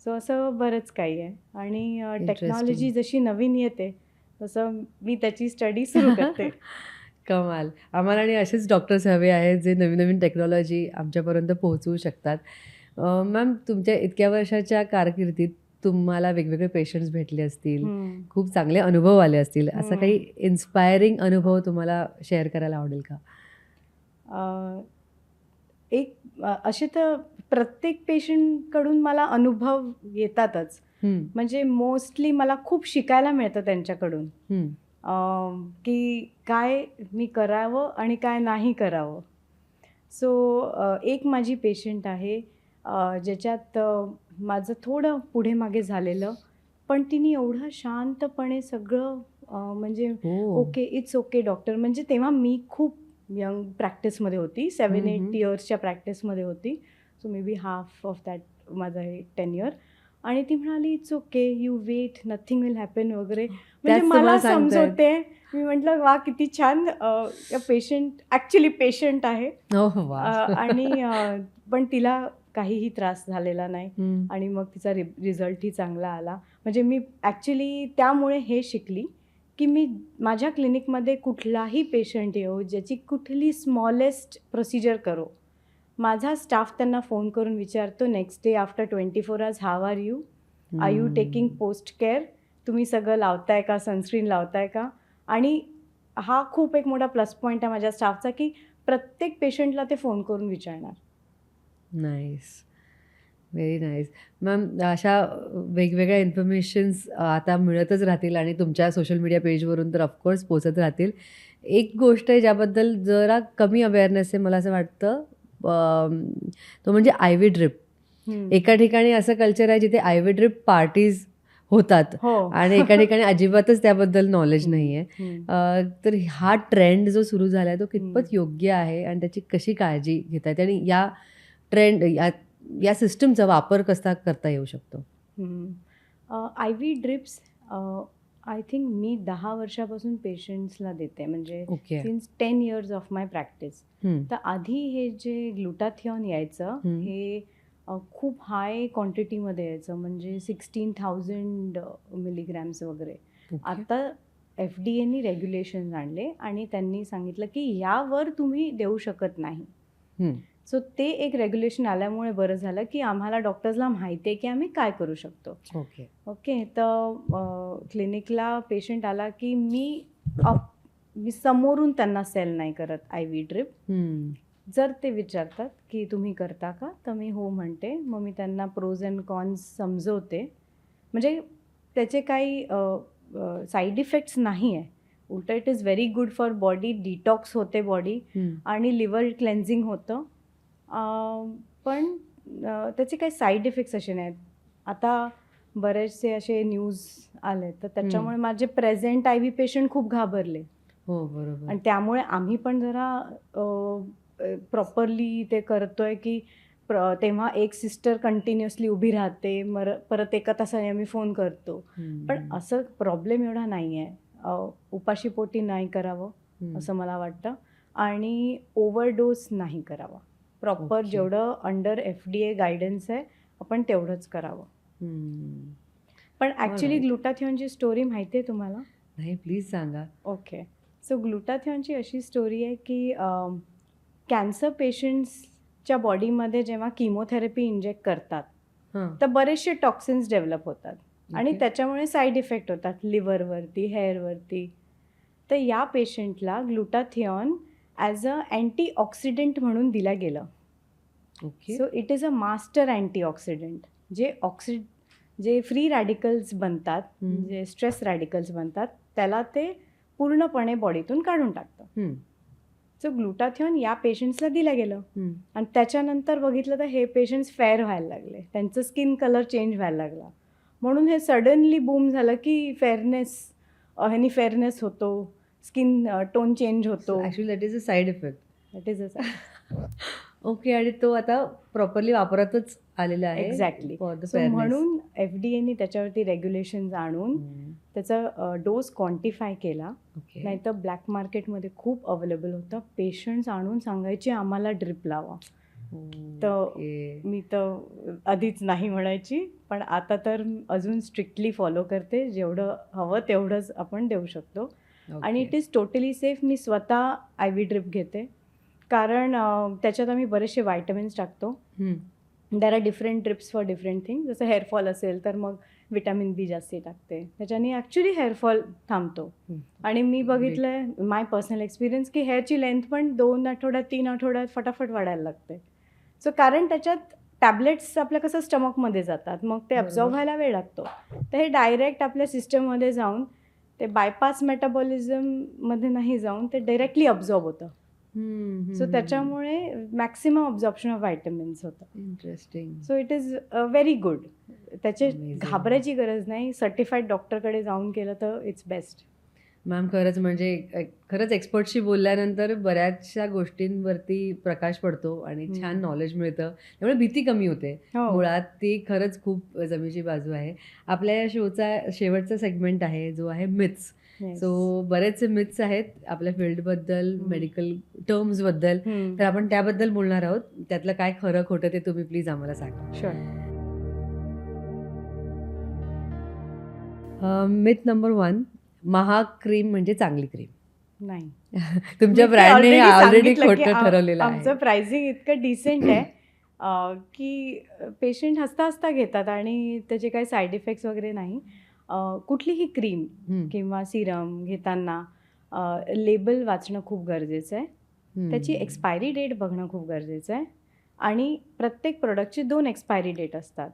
सो असं बरंच काही आहे. आणि टेक्नॉलॉजी जशी नवीन येते तसं मी त्याची स्टडी सुरू करते. कमाल. आम्हाला आणि असेच डॉक्टर्स हवे आहेत जे नवीन नवीन टेक्नॉलॉजी आमच्यापर्यंत पोहोचवू शकतात. मॅम, तुमच्या इतक्या वर्षाच्या कारकिर्दीत तुम्हाला वेगवेगळे पेशंट्स भेटले असतील, खूप चांगले अनुभव आले असतील. असा काही इन्स्पायरिंग अनुभव तुम्हाला शेअर करायला आवडेल का? असे तर प्रत्येक पेशंटकडून मला अनुभव येतातच. म्हणजे मोस्टली मला खूप शिकायला मिळतं त्यांच्याकडून, की काय मी करावं आणि काय नाही करावं. सो एक माझी पेशंट आहे ज्याच्यात माझं थोडं पुढे मागे झालेलं, पण तिने एवढं शांतपणे सगळं म्हणजे ओके, इट्स ओके डॉक्टर. म्हणजे तेव्हा मी खूप यंग प्रॅक्टिसमध्ये होती, 7-8 इयर्सच्या प्रॅक्टिसमध्ये होती. So maybe half of that माझं हे टेन्युअर. आणि ती म्हणाली it's okay, you wait, nothing will happen वगैरे. म्हणजे मला समजवते. मी म्हटलं वा किती छान. पेशंट ॲक्च्युली पेशंट आहे. आणि पण तिला काहीही त्रास झालेला नाही आणि मग तिचा रिझल्टही चांगला आला. म्हणजे मी ॲक्च्युली त्यामुळे हे शिकली की मी माझ्या क्लिनिकमध्ये कुठलाही पेशंट येऊ, ज्याची कुठली स्मॉलेस्ट प्रोसिजर करो, माझा स्टाफ त्यांना फोन करून विचारतो next day after 24 hours, how are you, are you taking post care, तुम्ही सगळं लावताय का, सनस्क्रीन लावताय का. आणि हा खूप एक मोठा प्लस पॉईंट आहे माझ्या स्टाफचा की प्रत्येक पेशंटला ते फोन करून विचारणार. Nice, very nice. मॅम, अशा वेगवेगळ्या इन्फॉर्मेशन्स आता मिळतच राहतील आणि तुमच्या सोशल मीडिया पेजवरून तर ऑफकोर्स पोचत राहतील. एक गोष्ट आहे ज्याबद्दल जरा कमी अवेअरनेस आहे मला असं वाटतं, तो म्हणजे आयव्ही ड्रिप. एका ठिकाणी असं कल्चर आहे जिथे आयव्ही ड्रिप पार्टीज होतात आणि एका ठिकाणी अजिबातच त्याबद्दल नॉलेज नाही आहे. तर हा ट्रेंड जो सुरू झाला आहे तो कितपत योग्य आहे आणि त्याची कशी काळजी घेता येते आणि या ट्रेंड या सिस्टमचा वापर कसा करता येऊ शकतो? आयव्ही ड्रिप्स आय थिंक मी 10 वर्षापासून पेशंट्सला देते, म्हणजे since 10 years of my practice. तर आधी हे जे ग्लुटाथिऑन यायचं हे खूप हाय क्वांटिटीमध्ये यायचं, म्हणजे 16,000 मिलीग्रॅम्स वगैरे. आता FDA रेग्युलेशन्स आणले आणि त्यांनी सांगितलं की यावर तुम्ही देऊ शकत नाही. सो ते एक रेग्युलेशन आल्यामुळे बरं झालं की आम्हाला डॉक्टर्सला माहिती आहे की आम्ही काय करू शकतो. ओके. तर क्लिनिकला पेशंट आला की मी समोरून त्यांना सेल नाही करत आयव्ही ड्रिप. जर ते विचारतात की तुम्ही करता का, तर मी हो म्हणते. मग मी त्यांना प्रोज अँड कॉन्स समजवते. म्हणजे त्याचे काही साईड इफेक्ट्स नाही आहे, उलट it is very good for body, detox होते बॉडी आणि लिव्हर क्लेन्झिंग होतं. पण त्याचे काही साईड इफेक्ट्स असे नाहीत. आता बरेचसे असे न्यूज आले तर त्याच्यामुळे माझे प्रेझेंट आयव्ही पेशंट खूप घाबरले. हो, बरोबर. आणि त्यामुळे आम्ही पण जरा प्रॉपरली ते करतोय की तेव्हा एक सिस्टर कंटिन्युअसली उभी राहते, परत एका तासाने आम्ही फोन करतो. पण असं प्रॉब्लेम एवढा नाही आहे. उपाशीपोटी नाही करावं असं मला वाटतं आणि ओव्हरडोस नाही करावा. प्रॉपर जेवढं अंडर FDA गायडन्स आहे आपण तेवढंच करावं. पण ॲक्च्युली ग्लुटाथिऑनची स्टोरी माहिती आहे तुम्हाला? नाही, प्लीज सांगा. ओके. सो ग्लुटाथिऑनची अशी स्टोरी आहे की कॅन्सर पेशंट्स पेशंटच्या बॉडीमध्ये जेव्हा किमोथेरपी इंजेक्ट करतात हां. तर बरेचसे टॉक्सिन्स डेव्हलप होतात आणि ओके. त्याच्यामुळे साईड इफेक्ट होतात लिव्हरवरती, हेअरवरती. तर या पेशंटला ग्लुटाथिऑन ॲज अ अँटीऑक्सिडंट म्हणून दिला गेलं. Okay. So it is a master antioxidant जे फ्री रॅडिकल्स बनतात, जे स्ट्रेस रॅडिकल्स बनतात, त्याला ते पूर्णपणे बॉडीतून काढून टाकतं. हम्म. सो ग्लुटाथिऑन या पेशंट्सला दिलं गेलं हम्म. आणि त्याच्यानंतर बघितलं तर हे पेशंट्स फेअर व्हायला लागले, त्यांचं स्किन कलर चेंज व्हायला लागला. म्हणून हे सडनली बूम झालं की ह्यानी फेअरनेस होतो, स्किन टोन चेंज होतो. Actually that is a side effect. That is a okay. आणि तो आता प्रॉपरली वापरातच आलेला आहे. एक्झॅक्टली. फॉर द सो म्हणून FDA त्याच्यावरती रेग्युलेशन्स आणून त्याचा डोस क्वांटिफाय केला. ओके. नाहीतर ब्लॅक मार्केटमध्ये खूप अवेलेबल होतं. पेशंट्स आणून सांगायचे आम्हाला ड्रिप लावा. तर मी तर आधीच नाही म्हणायची, पण आता तर अजून स्ट्रिक्टली फॉलो करते. जेवढं हवं तेवढंच आपण देऊ शकतो आणि इट इज टोटली सेफ. मी स्वतः IV ड्रिप घेते कारण त्याच्यात आम्ही बरेचसे व्हायटमिन्स टाकतो. There are different drips for different thing. जसं हेअरफॉल असेल तर मग विटॅमिन B जास्ती टाकते, त्याच्याने ॲक्च्युली हेअरफॉल थांबतो. आणि मी बघितलं आहे माय पर्सनल एक्सपिरियन्स की हेअरची लेंथ पण 2 आठवड्यात 3 आठवड्यात फटाफट वाढायला लागते. सो कारण त्याच्यात टॅबलेट्स आपल्या कसं स्टमकमध्ये जातात, मग ते अब्झॉर्व व्हायला वेळ लागतो. तर हे डायरेक्ट आपल्या सिस्टममध्ये जाऊन ते बायपास मेटाबॉलिझममध्ये नाही जाऊन ते डायरेक्टली अब्झॉर्ब होतं. सो त्याच्यामुळे मॅक्सिमम अब्झॉर्प्शन ऑफ व्हायटमिन्स होतं. Interesting. So it is very good. त्याचे Amazing. घाबरायची गरज नाही. सर्टिफाईड डॉक्टरकडे जाऊन केलं तर इट्स बेस्ट. मॅम खरंच म्हणजे खरंच एक्सपर्टशी बोलल्यानंतर बऱ्याचशा गोष्टींवरती प्रकाश पडतो आणि छान नॉलेज मिळतं, त्यामुळे भीती कमी होते. हो. मुळात ती खरंच खूप जमेची बाजू आहे. आपल्या या शोचा शेवटचा सेगमेंट आहे जो आहे मिथ्स. Yes. सो बरेचसे मिथ्स आहेत आपल्या फील्डबद्दल, मेडिकल टर्म्सबद्दल, तर आपण त्याबद्दल बोलणार आहोत. त्यातलं काय खरं खोटं ते तुम्ही प्लीज आम्हाला सांगा. शुअर. मिथ नंबर 1, महाग क्रीम म्हणजे चांगली क्रीम. नाही. तुमच्या मी ब्रँडने already ऑलरेडी सांगितलं की खोटं ठरवलेलं आमचं आहे. प्राइसिंग इतकं डिसेंट आहे की पेशंट हसता हसता घेतात आणि त्याचे काही साईड इफेक्ट्स वगैरे नाही. कुठलीही क्रीम किंवा सिरम घेताना लेबल वाचणं खूप गरजेचं आहे. त्याची एक्सपायरी डेट बघणं खूप गरजेचं आहे आणि प्रत्येक प्रोडक्टची 2 एक्सपायरी डेट असतात.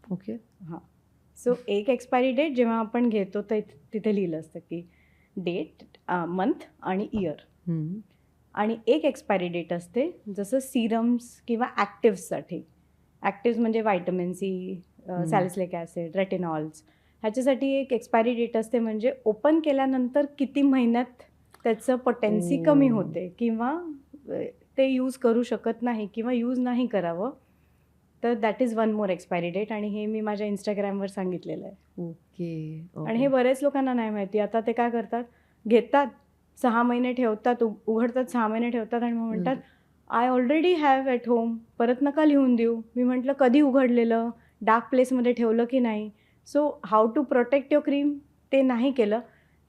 ओके. हां. सो एक एक्सपायरी डेट जेव्हा आपण घेतो तर तिथे लिहिलं असतं की डेट, मंथ आणि इयर. आणि एक एक्सपायरी डेट असते जसं सिरम्स किंवा ॲक्टिव्ससाठी. ॲक्टिव्स म्हणजे vitamin C, salicylic acid, retinols. ह्याच्यासाठी एक एक्सपायरी डेट असते, म्हणजे ओपन केल्यानंतर किती महिन्यात त्याचं पोटेन्सी कमी होते किंवा ते यूज करू शकत नाही किंवा यूज नाही करावं, तर that is 1 more expiry date. आणि हे मी माझ्या इंस्टाग्रामवर सांगितलेलं आहे. ओके. आणि हे बरेच लोकांना नाही माहिती. आता ते काय करतात, घेतात 6 महिने ठेवतात, उघडतात 6 महिने ठेवतात आणि मग म्हणतात I already have at home, परत नका लिहून देऊ. मी म्हटलं कधी उघडलेलं, डार्क प्लेसमध्ये ठेवलं की नाही. So how to protect your cream ते नाही केलं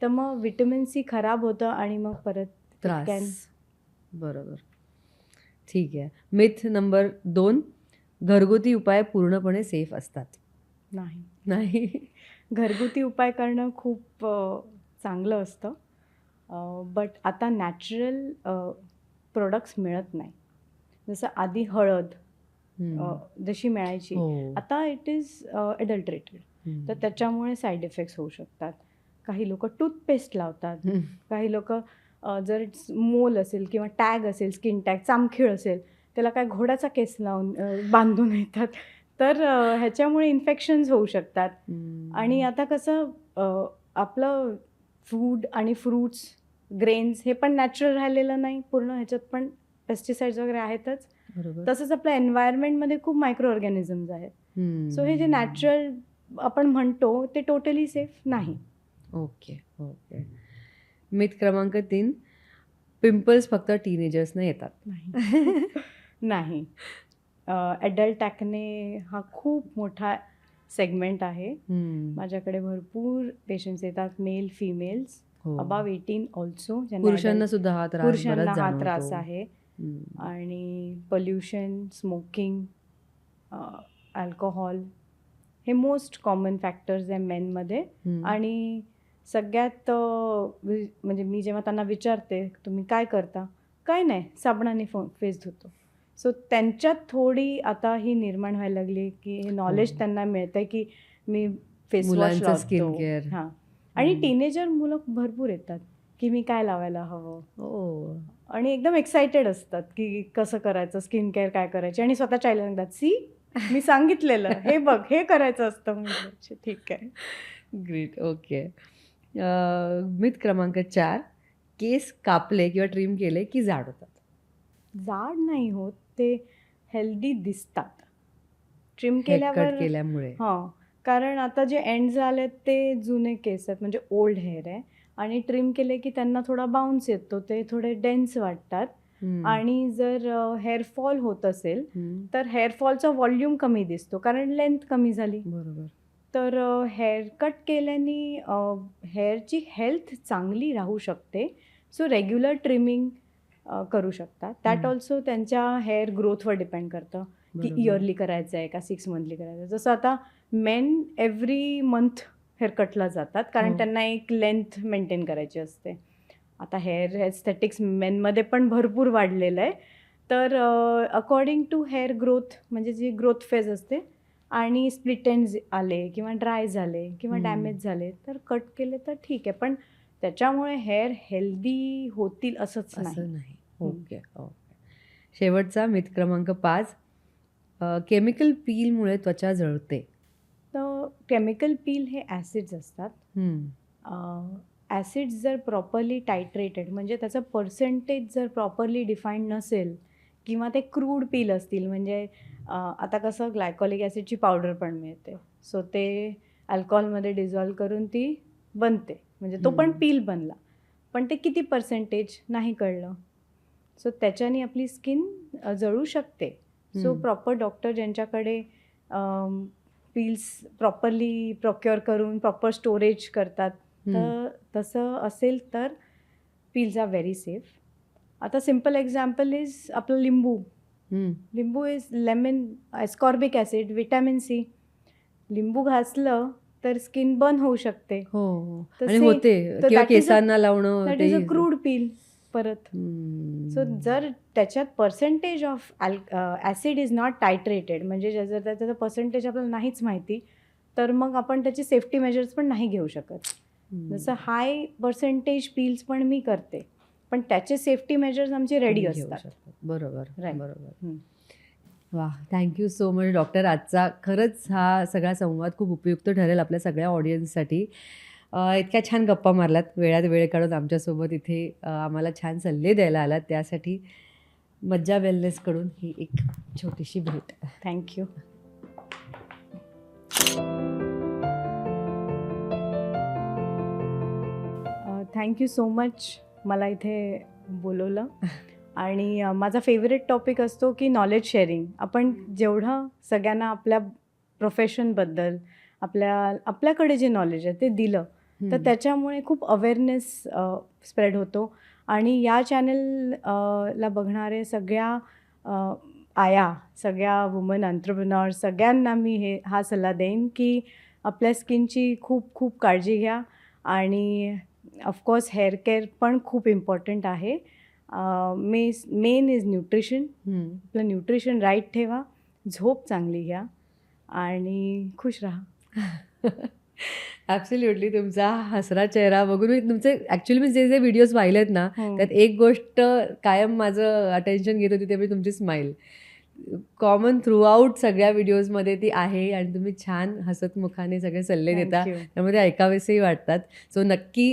तर मग विटॅमिन C खराब होतं आणि मग परत त्रास. बरोबर. ठीक आहे. मिथ नंबर 2, घरगुती उपाय पूर्णपणे सेफ असतात. नाही. नाही. घरगुती उपाय करणं खूप चांगलं असतं, बट आता नॅचरल प्रोडक्ट्स मिळत नाही. जसं आधी हळद जशी मिळायची, आता इट इज अडल्ट्रेटेड. तर त्याच्यामुळे साईड इफेक्ट्स होऊ शकतात. काही लोक टूथपेस्ट लावतात, काही लोक जर मोल असेल किंवा टॅग असेल, स्किन टॅग, चामखीळ असेल, त्याला काय घोड्याचा केस लावून बांधून येतात. तर ह्याच्यामुळे इन्फेक्शन्स होऊ शकतात. आणि आता कसं आपलं फूड आणि फ्रूट्स, ग्रेन्स हे पण नॅचरल राहिलेलं नाही पूर्ण, ह्याच्यात पण पेस्टिसाइड्स वगैरे आहेतच. तसंच आपल्या एन्व्हायरमेंटमध्ये खूप मायक्रो ऑर्गॅनिझम्स आहेत. सो हे जे नॅचरल आपण म्हणतो ते टोटली सेफ नाही. ओके. ओके. मिथ क्रमांक 3, पिंपल्स फक्त टीनेजर्सना येतात. नाही. ॲडल्ट ॲक्ने हा खूप मोठा सेगमेंट आहे. माझ्याकडे भरपूर पेशंट्स येतात, मेल, फिमेल्स, अबाव 18 ऑल्सो. पुरुषांना सुद्धा हा त्रास पुरुषांना हा त्रास आहे. आणि पोल्युशन, स्मोकिंग, अल्कोहॉल हे मोस्ट कॉमन फॅक्टर्स आहे मेनमध्ये. आणि सगळ्यात म्हणजे मी जेव्हा त्यांना विचारते तुम्ही काय करता, काय नाही, साबणाने फेस धुतो. सो त्यांच्यात थोडी आता ही निर्माण व्हायला लागली की हे नॉलेज त्यांना मिळतंय की मी फेस वॉश लावतो. हां, आणि टीनेजर मुलं भरपूर येतात की मी काय लावायला हवं, आणि एकदम एक्सायटेड असतात की कसं करायचं, स्किन केअर काय करायची, आणि स्वतःच्या आईला सांगतात सी मी सांगितलेलं, हे बघ हे करायचं असतं. म्हणजे ठीक आहे. ग्रेट. ओके. मिथ क्रमांक 4, केस कापले किंवा ट्रिम केले की जाड होतात. जाड नाही होत, ते हेल्दी दिसतात ट्रिम कट केल्यावर. केल्यामुळे. हां, कारण आता जे एंड झालेत ते जुने केस आहेत, म्हणजे ओल्ड हेअर आहे, आणि ट्रिम केले की त्यांना थोडा बाउन्स येतो, ते थोडे डेन्स वाटतात. आणि जर हेअरफॉल होत असेल तर हेअरफॉलचा व्हॉल्यूम कमी दिसतो कारण लेंथ कमी झाली. बरोबर. तर हेअर कट केल्याने हेअरची हेल्थ चांगली राहू शकते. सो रेग्युलर ट्रिमिंग करू शकतात. दॅट ऑल्सो त्यांच्या हेअर ग्रोथवर डिपेंड करतं की इयरली करायचं आहे का 6 मंथली करायचं आहे. जसं आता मेन एव्हरी मंथ हेअरकटला जातात कारण त्यांना एक लेंथ मेंटेन करायची असते. आता हेअर एस्थेटिक्स मेनमध्ये पण भरपूर वाढलेलं आहे. तर अकॉर्डिंग टू हेअर ग्रोथ, म्हणजे जी ग्रोथ फेज असते, आणि स्प्लिट एंड्स आले किंवा ड्राय झाले किंवा डॅमेज झाले तर कट केले तर ठीक आहे, पण त्याच्यामुळे हेअर हेल्दी होतील असंच नाही. ओके. शेवटचा मिथ क्रमांक 5, केमिकल पीलमुळे त्वचा जळते. तर केमिकल पील हे ॲसिड्स असतात. ॲसिड्स जर प्रॉपरली टायट्रेटेड, म्हणजे त्याचं पर्सेंटेज जर प्रॉपरली डिफाईंड नसेल, किंवा ते क्रूड पील असतील, म्हणजे आता कसं ग्लायकॉलिक ॲसिडची पावडर पण मिळते, सो ते अल्कोहोलमध्ये डिझॉल्व करून ती बनते, म्हणजे तो पण पील बनला, पण ते किती पर्सेंटेज नाही कळलं, सो त्याच्याने आपली स्किन जळू शकते. सो प्रॉपर डॉक्टर ज्यांच्याकडे पील्स प्रॉपरली प्रोक्युअर करून प्रॉपर स्टोरेज करतात, तर तसं असेल तर पील्स आर व्हेरी सेफ. आता सिम्पल एक्झाम्पल इज आपलं लिंबू. लिंबू is lemon, ascorbic acid, vitamin C. लिंबू घासलं तर स्किन बर्न होऊ शकते. आणि होते किंवा केसांना लावणं, that is a crude peel परत. सो जर त्याच्यात percentage of acid is not titrated, म्हणजे जर त्याचं पर्सेंटेज आपल्याला नाहीच माहिती, तर मग आपण त्याचे सेफ्टी मेजर्स पण नाही घेऊ शकत. जसं हाय पर्सेंटेज पील्स पण मी करते, पण त्याचे सेफ्टी मेजर्स आमचे रेडी असतात. बरोबर. वा, थँक्यू सो मच डॉक्टर. आजचा खरंच हा सगळा संवाद खूप उपयुक्त ठरेल आपल्या सगळ्या ऑडियन्ससाठी. इतक्या छान गप्पा मारलात, वेळात वेळ काढून आमच्यासोबत इथे आम्हाला छान सल्ले द्यायला आलात, त्यासाठी मज्जा वेलनेसकडून ही एक छोटीशी भेट. थँक्यू. थँक्यू सो मच मला इथे बोलवलं. आणि माझा फेवरेट टॉपिक असतो की नॉलेज शेअरिंग. आपण जेवढं सगळ्यांना आपल्या प्रोफेशनबद्दल आपल्याकडे जे नॉलेज आहे ते दिलं, तर त्याच्यामुळे खूप अवेअरनेस स्प्रेड होतो. आणि या चॅनलला बघणारे सगळ्या आया, सगळ्या वुमन एंटरप्रेन्योर, सगळ्यांना मी हा सल्ला देईन की आपल्या स्किनची खूप खूप काळजी घ्या. आणि ऑफकोर्स हेअर केअर पण खूप इम्पॉर्टंट आहे. Main is nutrition. आपलं न्यूट्रिशन राईट ठेवा, झोप चांगली घ्या आणि खुश राहा. ॲब्सोल्युटली. तुमचा हसरा चेहरा बघून मी तुमचे ॲक्च्युली मी जे व्हिडिओज पाहिलेत ना, त्यात एक गोष्ट कायम माझं अटेन्शन घेत होती, ते म्हणजे तुमची स्माईल. कॉमन थ्रूआउट सगळ्या व्हिडिओजमध्ये ती आहे, आणि तुम्ही छान हसतमुखाने सगळे सल्ले देता, त्यामुळे ते ऐकावेसेही वाटतात. सो नक्की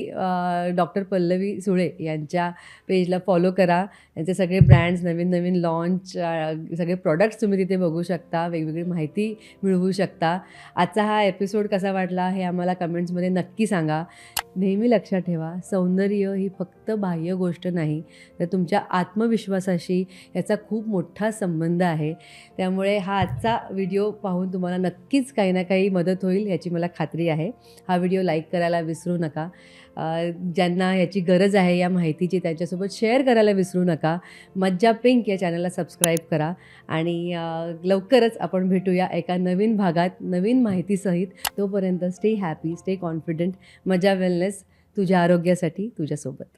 डॉक्टर पल्लवी सुळे यांच्या पेजला फॉलो करा. यांचे सगळे ब्रँड्स, नवीन नवीन लॉन्च, सगळे प्रॉडक्ट्स तुम्ही तिथे बघू शकता, वेगवेगळी माहिती मिळवू शकता. आजचा हा एपिसोड कसा वाटला हे आम्हाला कमेंट्समध्ये नक्की सांगा. नेहमी लक्षात ठेवा, सौंदर्य ही फक्त बाह्य गोष्ट नाही, तर तुमच्या आत्मविश्वासाशी याचा खूप मोठा संबंध आहे. त्यामुळे हा आजचा व्हिडिओ पाहून तुम्हाला नक्कीच काही ना काही मदत होईल याची मला खात्री आहे. हा व्हिडिओ लाईक करायला विसरू नका. ज्यांना ह्याची गरज आहे या माहितीची त्यांच्यासोबत शेअर करायला विसरू नका. मज्जा पिंक या चॅनलला सबस्क्राईब करा आणि लवकरच आपण भेटूया एका नवीन भागात नवीन माहितीसहित. तोपर्यंत स्टे हॅपी, स्टे कॉन्फिडंट. मजा वेलनेस तुझ्या आरोग्यासाठी तुझ्यासोबत.